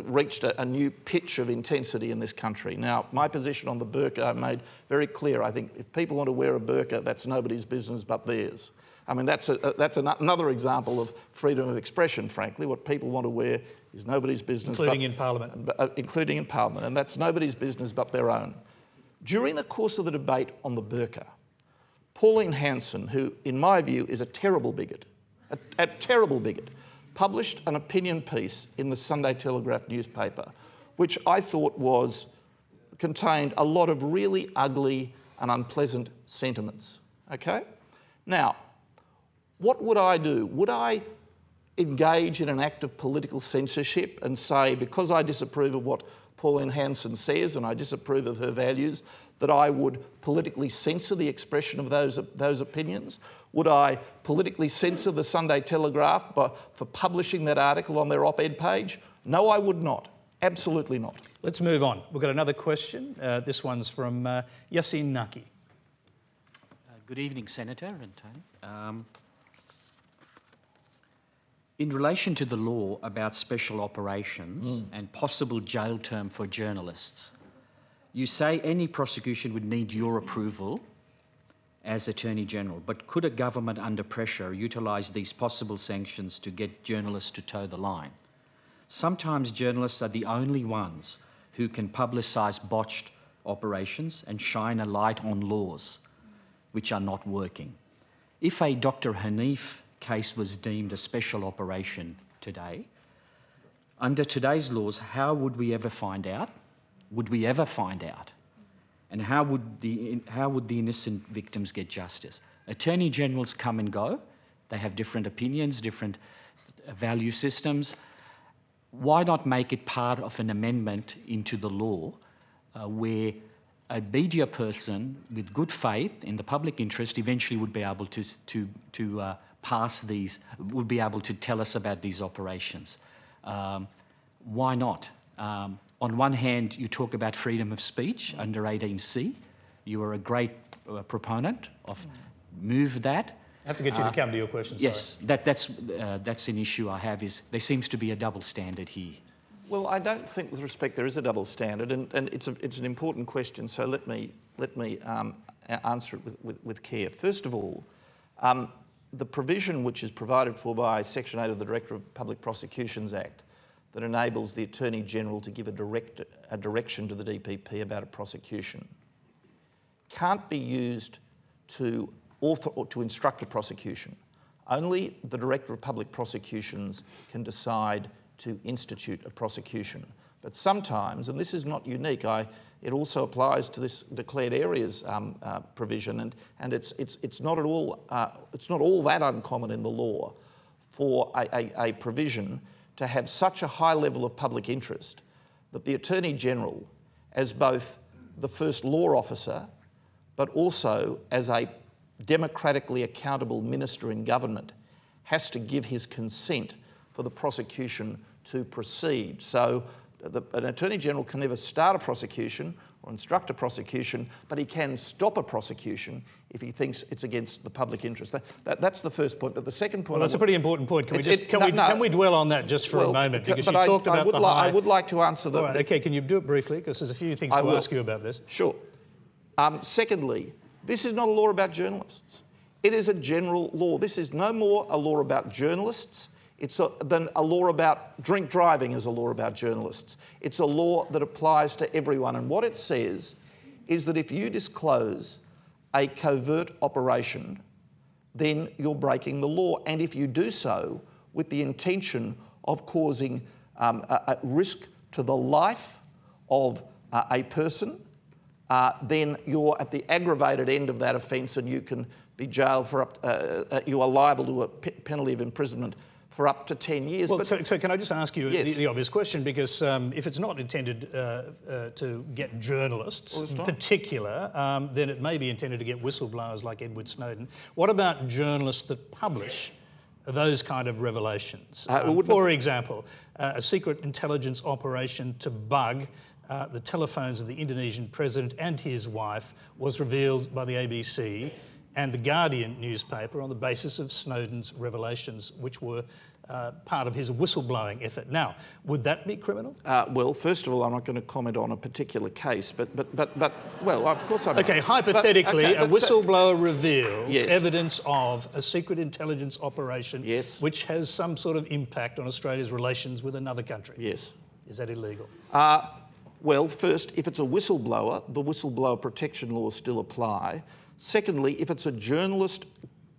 reached a new pitch of intensity in this country. Now, my position on the burqa I made very clear. I think if people want to wear a burqa, that's nobody's business but theirs. I mean, that's another example of freedom of expression, frankly. What people want to wear is nobody's business. Including in Parliament. Including in Parliament, and that's nobody's business but their own. During the course of the debate on the burqa, Pauline Hanson, who, in my view, is a terrible bigot, a terrible bigot, published an opinion piece in the Sunday Telegraph newspaper, which I thought contained a lot of really ugly and unpleasant sentiments, okay? Now, what would I do? Would I engage in an act of political censorship and say, because I disapprove of what Pauline Hanson says and I disapprove of her values, that I would politically censor the expression of those opinions? Would I politically censor the Sunday Telegraph for publishing that article on their op-ed page? No, I would not. Absolutely not. Let's move on. We've got another question. This one's from Yasin Naki. Good evening, Senator and Tony. In relation to the law about special operations and possible jail term for journalists, you say any prosecution would need your approval as Attorney General, but could a government under pressure utilise these possible sanctions to get journalists to toe the line? Sometimes journalists are the only ones who can publicise botched operations and shine a light on laws which are not working. If a Dr. Hanif case was deemed a special operation today, under today's laws, how would we ever find out? Would we ever find out? And how would the innocent victims get justice? Attorney generals come and go. They have different opinions, different value systems. Why not make it part of an amendment into the law where a media person with good faith in the public interest eventually would be able to pass these, would be able to tell us about these operations? Why not? On one hand, you talk about freedom of speech under 18C. You are a great proponent of move that. I have to get you to come to your question. Yes, that's an issue I have, is there seems to be a double standard here. Well, I don't think, with respect, there is a double standard, and it's an important question. So let me answer it with care. First of all, the provision which is provided for by Section 8 of the Director of Public Prosecutions Act that enables the Attorney General to give a direction to the DPP about a prosecution can't be used to author or to instruct a prosecution. Only the Director of Public Prosecutions can decide to institute a prosecution. But sometimes, and this is not unique, it also applies to this declared areas provision, and it's not all that uncommon in the law for a provision to have such a high level of public interest that the Attorney General, as both the first law officer, but also as a democratically accountable minister in government, has to give his consent for the prosecution to proceed. So an Attorney General can never start a prosecution or instruct a prosecution, but he can stop a prosecution if he thinks it's against the public interest. That's the first point. But the second point... Well, that's a pretty important point. Can we dwell on that just for a moment? Because you talked about I would like to answer that. All right, OK, can you do it briefly? Because there's a few things to ask you about this. Sure. Secondly, this is not a law about journalists. It is a general law. This is no more a law about journalists than a law about drink driving is a law about journalists. It's a law that applies to everyone. And what it says is that if you disclose a covert operation, then you're breaking the law. And if you do so with the intention of causing a risk to the life of a person, then you're at the aggravated end of that offence, and you can be jailed for you are liable to a penalty of imprisonment for up to 10 years. Well, so can I just ask you the obvious question? Because if it's not intended to get journalists in particular, then it may be intended to get whistleblowers like Edward Snowden. What about journalists that publish those kind of revelations? For example, a secret intelligence operation to bug the telephones of the Indonesian president and his wife was revealed by the ABC and the Guardian newspaper on the basis of Snowden's revelations, which were part of his whistleblowing effort. Now, would that be criminal? Well, first of all, I'm not going to comment on a particular case, but well, of course I'm... OK, hypothetically, a whistleblower reveals evidence of a secret intelligence operation which has some sort of impact on Australia's relations with another country. Yes. Is that illegal? Well, first, if it's a whistleblower, the whistleblower protection laws still apply. Secondly, if it's a journalist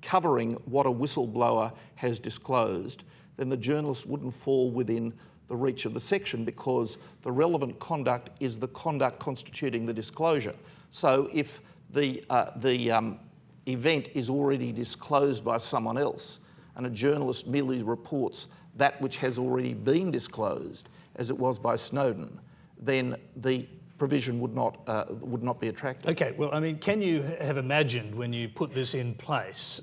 covering what a whistleblower has disclosed, then the journalist wouldn't fall within the reach of the section, because the relevant conduct is the conduct constituting the disclosure. So if the event is already disclosed by someone else and a journalist merely reports that which has already been disclosed, as it was by Snowden, then the provision would not be attractive. OK, well, I mean, can you have imagined when you put this in place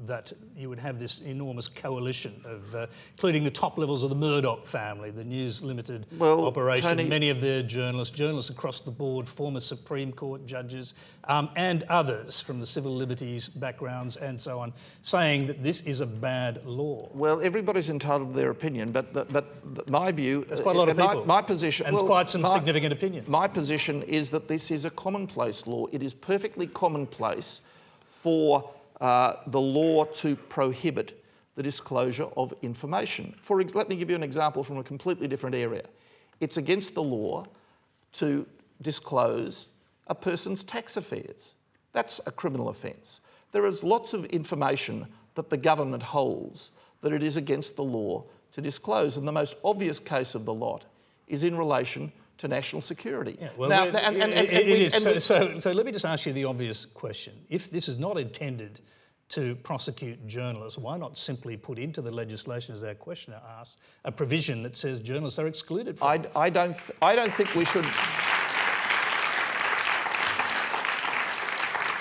that you would have this enormous coalition of, including the top levels of the Murdoch family, the News Limited operation, Tony, many of their journalists across the board, former Supreme Court judges, and others from the civil liberties backgrounds and so on, saying that this is a bad law? Well, everybody's entitled to their opinion, but my view... That's quite a lot of people. My position... And quite some significant opinions. My position is that this is a commonplace law. It is perfectly commonplace for the law to prohibit the disclosure of information. Let me give you an example from a completely different area. It's against the law to disclose a person's tax affairs. That's a criminal offence. There is lots of information that the government holds that it is against the law to disclose, and the most obvious case of the lot is in relation to national security. Yeah, well, so let me just ask you the obvious question. If this is not intended to prosecute journalists, why not simply put into the legislation, as our questioner asked, a provision that says journalists are excluded from it? I don't think we should.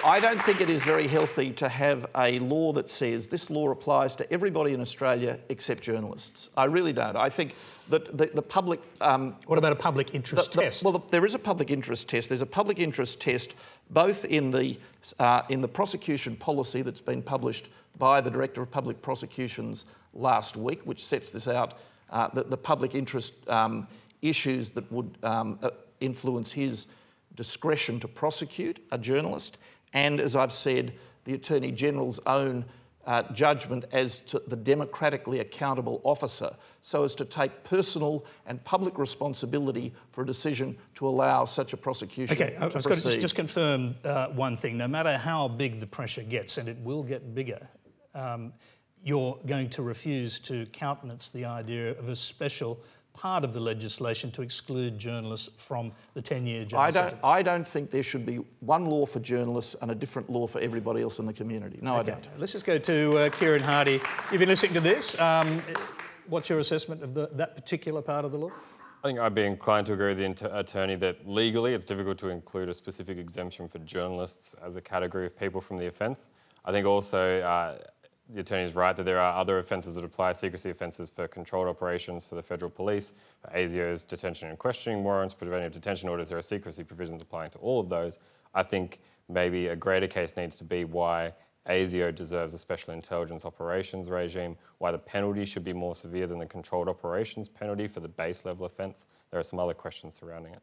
I don't think it is very healthy to have a law that says this law applies to everybody in Australia except journalists. I really don't. I think that the public... what about a public interest test? Well, there is a public interest test. There's a public interest test both in the prosecution policy that's been published by the Director of Public Prosecutions last week, which sets this out, the public interest issues that would influence his discretion to prosecute a journalist, and, as I've said, the Attorney-General's own judgment as to the democratically accountable officer, so as to take personal and public responsibility for a decision to allow such a prosecution to I've got to just confirm one thing. No matter how big the pressure gets, and it will get bigger, you're going to refuse to countenance the idea of a special part of the legislation to exclude journalists from the 10-year jail sentence. I don't think there should be one law for journalists and a different law for everybody else in the community. No, I don't. Let's just go to Kieran Hardy. You've been listening to this. What's your assessment of that particular part of the law? I think I'd be inclined to agree with the attorney that legally it's difficult to include a specific exemption for journalists as a category of people from the offence. I think also the attorney is right that there are other offences that apply, secrecy offences for controlled operations for the federal police, for ASIO's detention and questioning warrants, preventive detention orders. There are secrecy provisions applying to all of those. I think maybe a greater case needs to be why ASIO deserves a special intelligence operations regime, why the penalty should be more severe than the controlled operations penalty for the base level offence. There are some other questions surrounding it.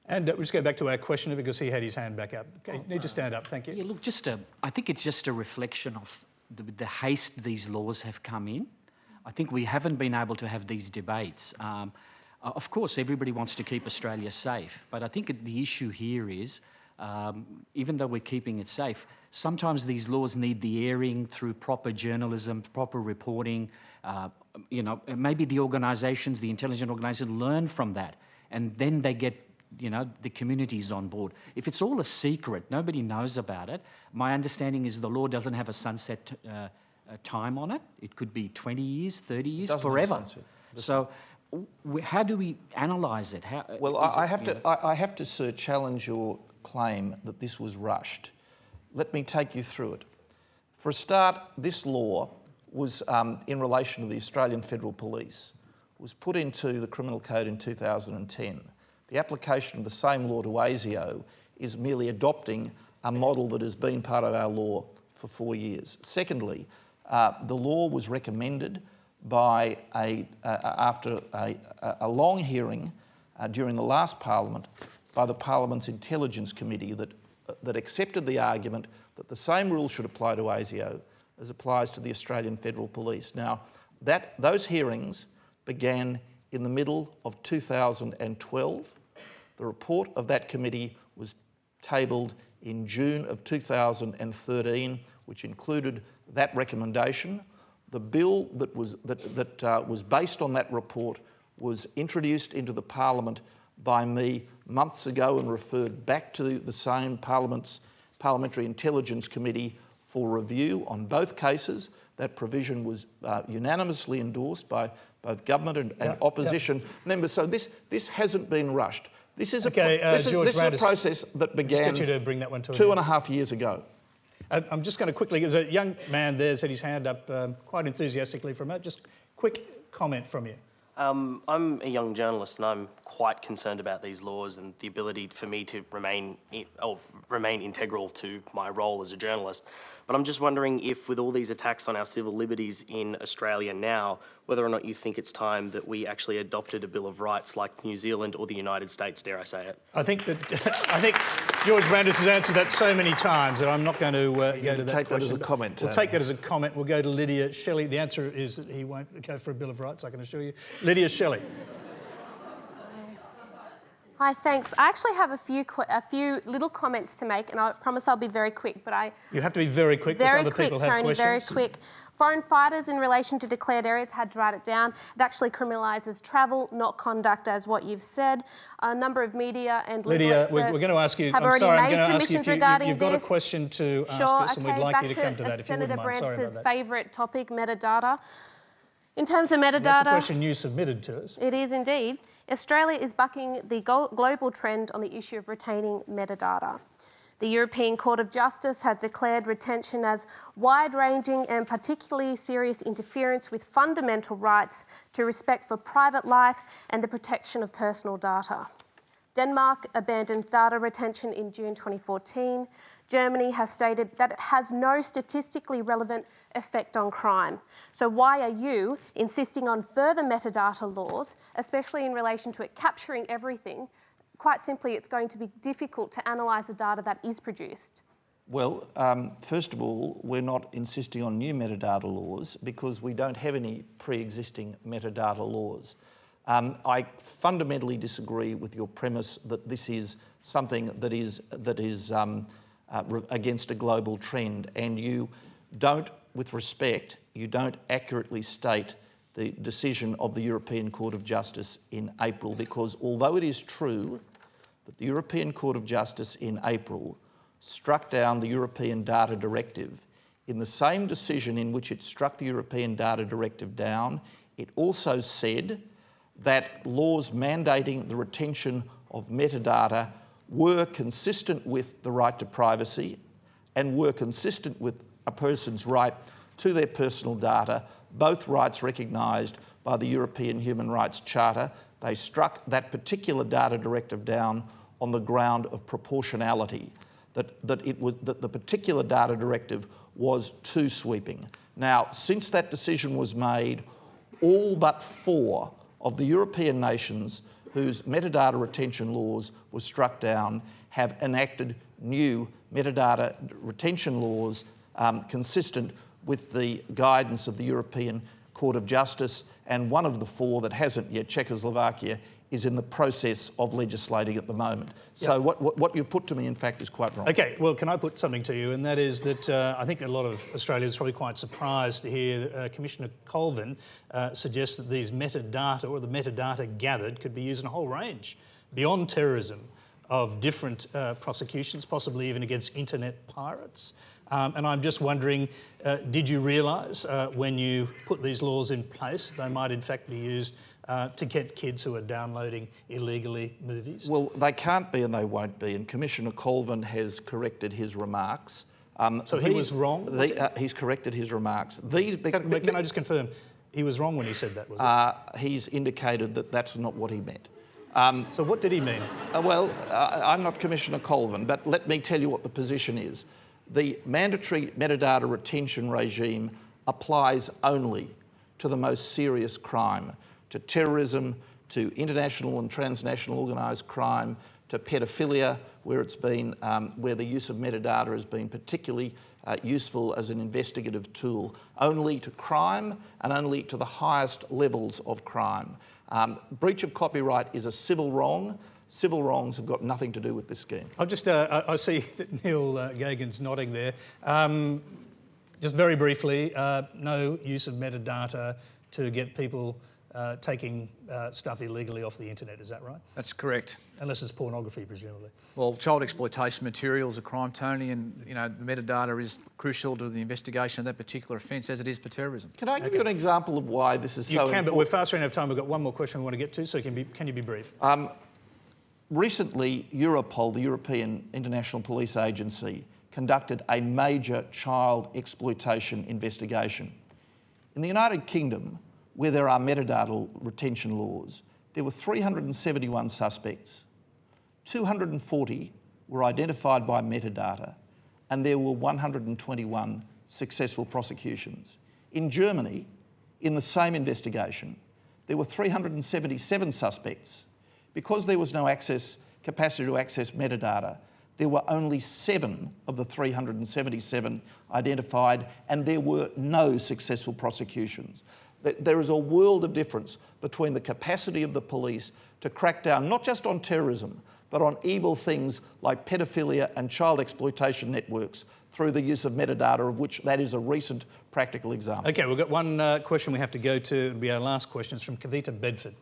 And we'll just go back to our questioner because he had his hand back up. Okay, you need to stand up, thank you. Yeah, look, I think it's just a reflection of the haste these laws have come in. I think we haven't been able to have these debates. Of course, everybody wants to keep Australia safe, but I think the issue here is, even though we're keeping it safe, sometimes these laws need the airing through proper journalism, proper reporting. Maybe the organisations, the intelligence organisations, learn from that, and then they get the community's on board. If it's all a secret, nobody knows about it. My understanding is the law doesn't have a sunset time on it. It could be 20 years, 30 years, forever. So how do we analyse it? I have to, sir, challenge your claim that this was rushed. Let me take you through it. For a start, this law was, in relation to the Australian Federal Police, was put into the Criminal Code in 2010. The application of the same law to ASIO is merely adopting a model that has been part of our law for 4 years. Secondly, the law was recommended by after a long hearing during the last Parliament by the Parliament's Intelligence Committee that accepted the argument that the same rules should apply to ASIO as applies to the Australian Federal Police. Now, those hearings began in the middle of 2012. The report of that committee was tabled in June of 2013, which included that recommendation. The bill that was based on that report was introduced into the Parliament by me months ago and referred back to the same Parliamentary Intelligence Committee for review on both cases. That provision was unanimously endorsed by both government and opposition members. So this hasn't been rushed. This is a process that began 2.5 years ago. I'm just going to quickly, there's a young man there who's had his hand up quite enthusiastically for a moment. Just quick comment from you. I'm a young journalist and I'm quite concerned about these laws and the ability for me to remain integral to my role as a journalist. But I'm just wondering if, with all these attacks on our civil liberties in Australia now, whether or not you think it's time that we actually adopted a Bill of Rights like New Zealand or the United States, dare I say it. I think George Brandis has answered that so many times that I'm not going to go to that take question. That as a comment. We'll take that as a comment. We'll go to Lydia Shelley. The answer is that he won't go for a Bill of Rights, I can assure you. Lydia Shelley. Hi, thanks. I actually have a few little comments to make, and I promise I'll be very quick. But you have to be very quick because other people have Tony, questions. very quick. Foreign fighters in relation to declared areas, had to write it down. It actually criminalises travel, not conduct, as what you've said. A number of media and legal Lydia, experts we're going to ask you. have I'm already sorry, I'm made going to ask you submissions if regarding you've got a this. question to ask us, and we'd like you to come to that if you wouldn't mind. Sorry about that. Favourite topic, metadata. In terms of metadata, that's a question you submitted to us. It is indeed. Australia is bucking the global trend on the issue of retaining metadata. The European Court of Justice has declared retention as wide-ranging and particularly serious interference with fundamental rights to respect for private life and the protection of personal data. Denmark abandoned data retention in June 2014. Germany has stated that it has no statistically relevant effect on crime. So why are you insisting on further metadata laws, especially in relation to it capturing everything? Quite simply, it's going to be difficult to analyse the data that is produced. Well, first of all, we're not insisting on new metadata laws because we don't have any pre-existing metadata laws. I fundamentally disagree with your premise that this is something that is against a global trend, and you don't, with respect, you don't accurately state the decision of the European Court of Justice in April, because although it is true that the European Court of Justice in April struck down the European Data Directive, in the same decision in which it struck the European Data Directive down, it also said that laws mandating the retention of metadata were consistent with the right to privacy and were consistent with a person's right to their personal data, both rights recognised by the European Human Rights Charter. They struck that particular data directive down on the ground of proportionality, that the particular data directive was too sweeping. Now, since that decision was made, all but 4 of the European nations whose metadata retention laws were struck down have enacted new metadata retention laws consistent with the guidance of the European Court of Justice, and one of the 4 that hasn't yet, Czechoslovakia, is in the process of legislating at the moment. So what you put to me, in fact, is quite wrong. Okay, well, can I put something to you? And that is that I think a lot of Australians are probably quite surprised to hear Commissioner Colvin suggest that these metadata, or the metadata gathered, could be used in a whole range, beyond terrorism, of different prosecutions, possibly even against internet pirates. And I'm just wondering, did you realise when you put these laws in place, they might in fact be used to get kids who are downloading illegally movies? Well, they can't be and they won't be, and Commissioner Colvin has corrected his remarks. So he was wrong? He's corrected his remarks. Can I just confirm, he was wrong when he said that, was it? He's indicated that that's not what he meant. So what did he mean? I'm not Commissioner Colvin, but let me tell you what the position is. The mandatory metadata retention regime applies only to the most serious crime, to terrorism, to international and transnational organised crime, to paedophilia, where it's been, where the use of metadata has been particularly useful as an investigative tool, only to crime and only to the highest levels of crime. Breach of copyright is a civil wrong. Civil wrongs have got nothing to do with this scheme. I'll just, I see that Neil Gagan's nodding there. Just very briefly, no use of metadata to get people taking stuff illegally off the internet, is that right? That's correct. Unless it's pornography, presumably. Well, child exploitation material is a crime, Tony, and the metadata is crucial to the investigation of that particular offence, as it is for terrorism. Can I give you an example of why this is so important? You can, but we're fast running out of time. We've got one more question we want to get to, so can you be brief? Recently, Europol, the European International Police Agency, conducted a major child exploitation investigation. In the United Kingdom, where there are metadata retention laws, there were 371 suspects. 240 were identified by metadata, and there were 121 successful prosecutions. In Germany, in the same investigation, there were 377 suspects. Because there was no capacity to access metadata, there were only 7 of the 377 identified, and there were no successful prosecutions. There is a world of difference between the capacity of the police to crack down not just on terrorism, but on evil things like pedophilia and child exploitation networks through the use of metadata, of which that is a recent practical example. Okay, we've got one question we have to go to. It'll be our last question. It's from Kavita Bedford.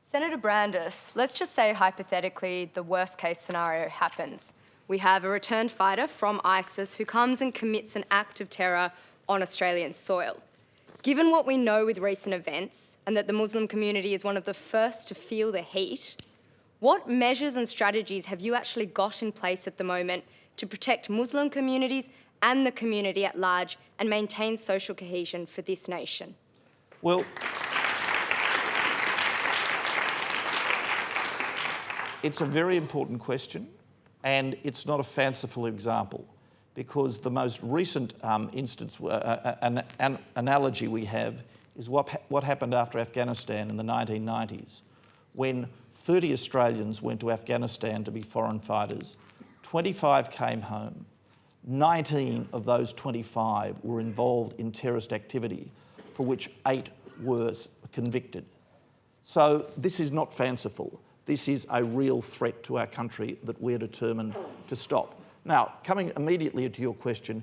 Senator Brandis, let's just say hypothetically the worst case scenario happens. We have a returned fighter from ISIS who comes and commits an act of terror on Australian soil. Given what we know with recent events and that the Muslim community is one of the first to feel the heat, what measures and strategies have you actually got in place at the moment to protect Muslim communities and the community at large and maintain social cohesion for this nation? Well, it's a very important question, and it's not a fanciful example, because the most recent instance, an analogy we have, is what happened after Afghanistan in the 1990s, when 30 Australians went to Afghanistan to be foreign fighters. 25 came home. 19 of those 25 were involved in terrorist activity, for which 8 were convicted. So this is not fanciful. This is a real threat to our country that we're determined to stop. Now, coming immediately to your question,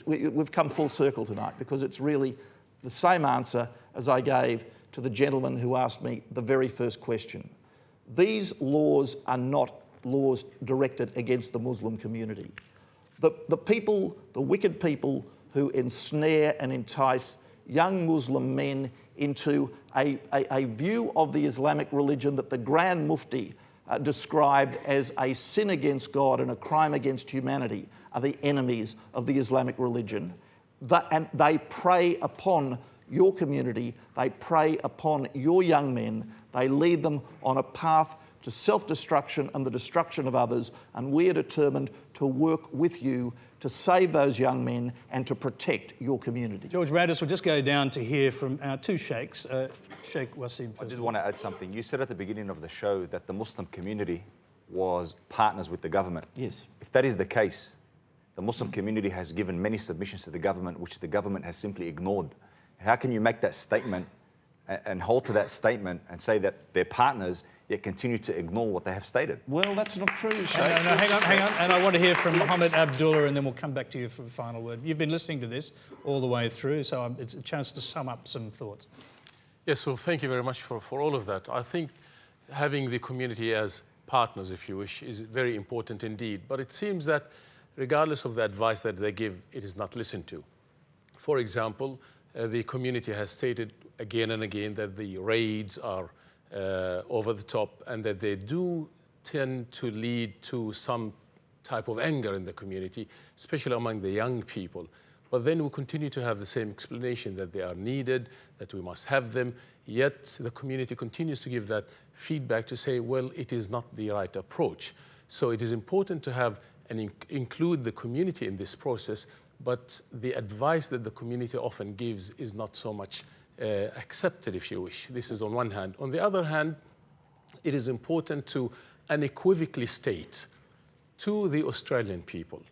we've come full circle tonight, because it's really the same answer as I gave to the gentleman who asked me the very first question. These laws are not laws directed against the Muslim community. The people, the wicked people who ensnare and entice young Muslim men into a view of the Islamic religion that the Grand Mufti described as a sin against God and a crime against humanity, are the enemies of the Islamic religion. And they prey upon your community, they prey upon your young men, they lead them on a path to self-destruction and the destruction of others, and we are determined to work with you to save those young men and to protect your community. George Brandis, we'll just go down to hear from our two sheikhs. Sheikh Wasim first. I just want to add something. You said at the beginning of the show that the Muslim community was partners with the government. Yes. If that is the case, the Muslim community has given many submissions to the government, which the government has simply ignored. How can you make that statement and hold to that statement and say that they're partners, yet continue to ignore what they have stated? Well, that's not true, Sheikh. No, hang on. And I want to hear from Mohammed Abdullah, and then we'll come back to you for a final word. You've been listening to this all the way through, so it's a chance to sum up some thoughts. Yes, well, thank you very much for all of that. I think having the community as partners, if you wish, is very important indeed. But it seems that regardless of the advice that they give, it is not listened to. For example, the community has stated again and again that the raids are over the top and that they do tend to lead to some type of anger in the community, especially among the young people. But then we continue to have the same explanation that they are needed, that we must have them, yet the community continues to give that feedback to say, well, it is not the right approach. So it is important to have and include the community in this process, but the advice that the community often gives is not so much accepted, if you wish. This is on one hand. On the other hand, it is important to unequivocally state to the Australian people,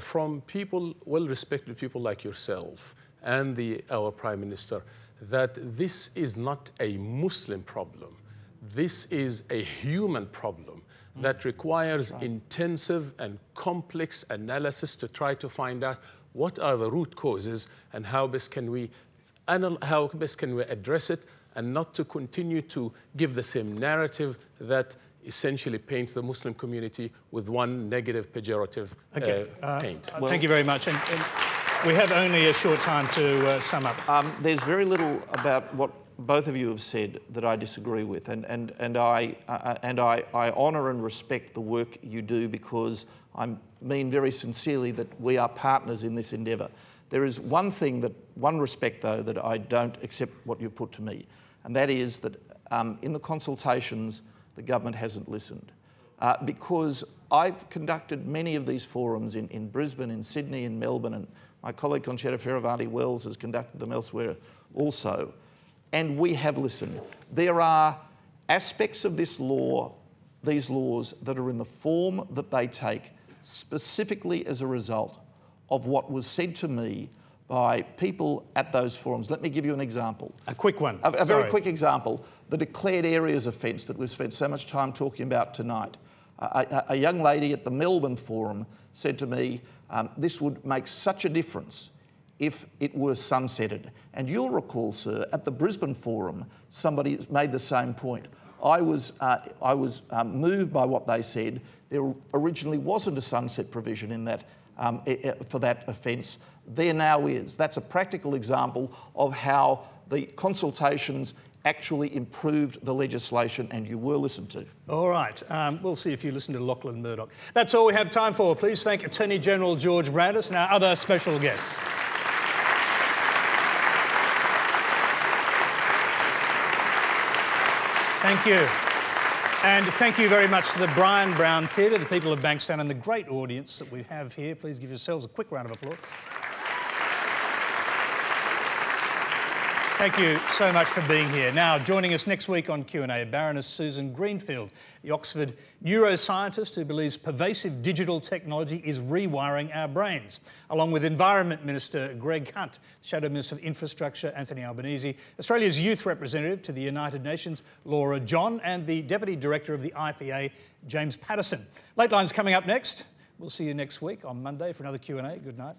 from people, well-respected people like yourself and our Prime Minister, that this is not a Muslim problem. This is a human problem that requires intensive and complex analysis to try to find out what are the root causes and how best can we address it, and not to continue to give the same narrative that essentially paints the Muslim community with one negative, pejorative paint. Thank you very much. And we have only a short time to sum up. There's very little about what both of you have said that I disagree with, and I honour and respect the work you do, because I mean very sincerely that we are partners in this endeavour. There is one respect though that I don't accept what you've put to me, and that is that in the consultations the government hasn't listened. Because I've conducted many of these forums in Brisbane, in Sydney, in Melbourne, and my colleague Conchetta Fierravanti-Wells has conducted them elsewhere also, and we have listened. There are aspects of these laws that are in the form that they take specifically as a result of what was said to me by people at those forums. Let me give you an example. A quick one. A very quick example. The declared areas offence that we've spent so much time talking about tonight. A young lady at the Melbourne forum said to me, this would make such a difference if it were sunsetted. And you'll recall, sir, at the Brisbane forum, somebody made the same point. I was moved by what they said. There originally wasn't a sunset provision in that for that offence. There now is. That's a practical example of how the consultations actually improved the legislation, and you were listened to. All right, we'll see if you listen to Lachlan Murdoch. That's all we have time for. Please thank Attorney General George Brandis and our other special guests. Thank you. And thank you very much to the Brian Brown Theatre, the people of Bankstown, and the great audience that we have here. Please give yourselves a quick round of applause. Thank you so much for being here. Now, joining us next week on Q&A, Baroness Susan Greenfield, the Oxford neuroscientist who believes pervasive digital technology is rewiring our brains, along with Environment Minister Greg Hunt, Shadow Minister of Infrastructure Anthony Albanese, Australia's youth representative to the United Nations Laura John, and the Deputy Director of the IPA James Patterson. Late Line's coming up next. We'll see you next week on Monday for another Q&A. Good night.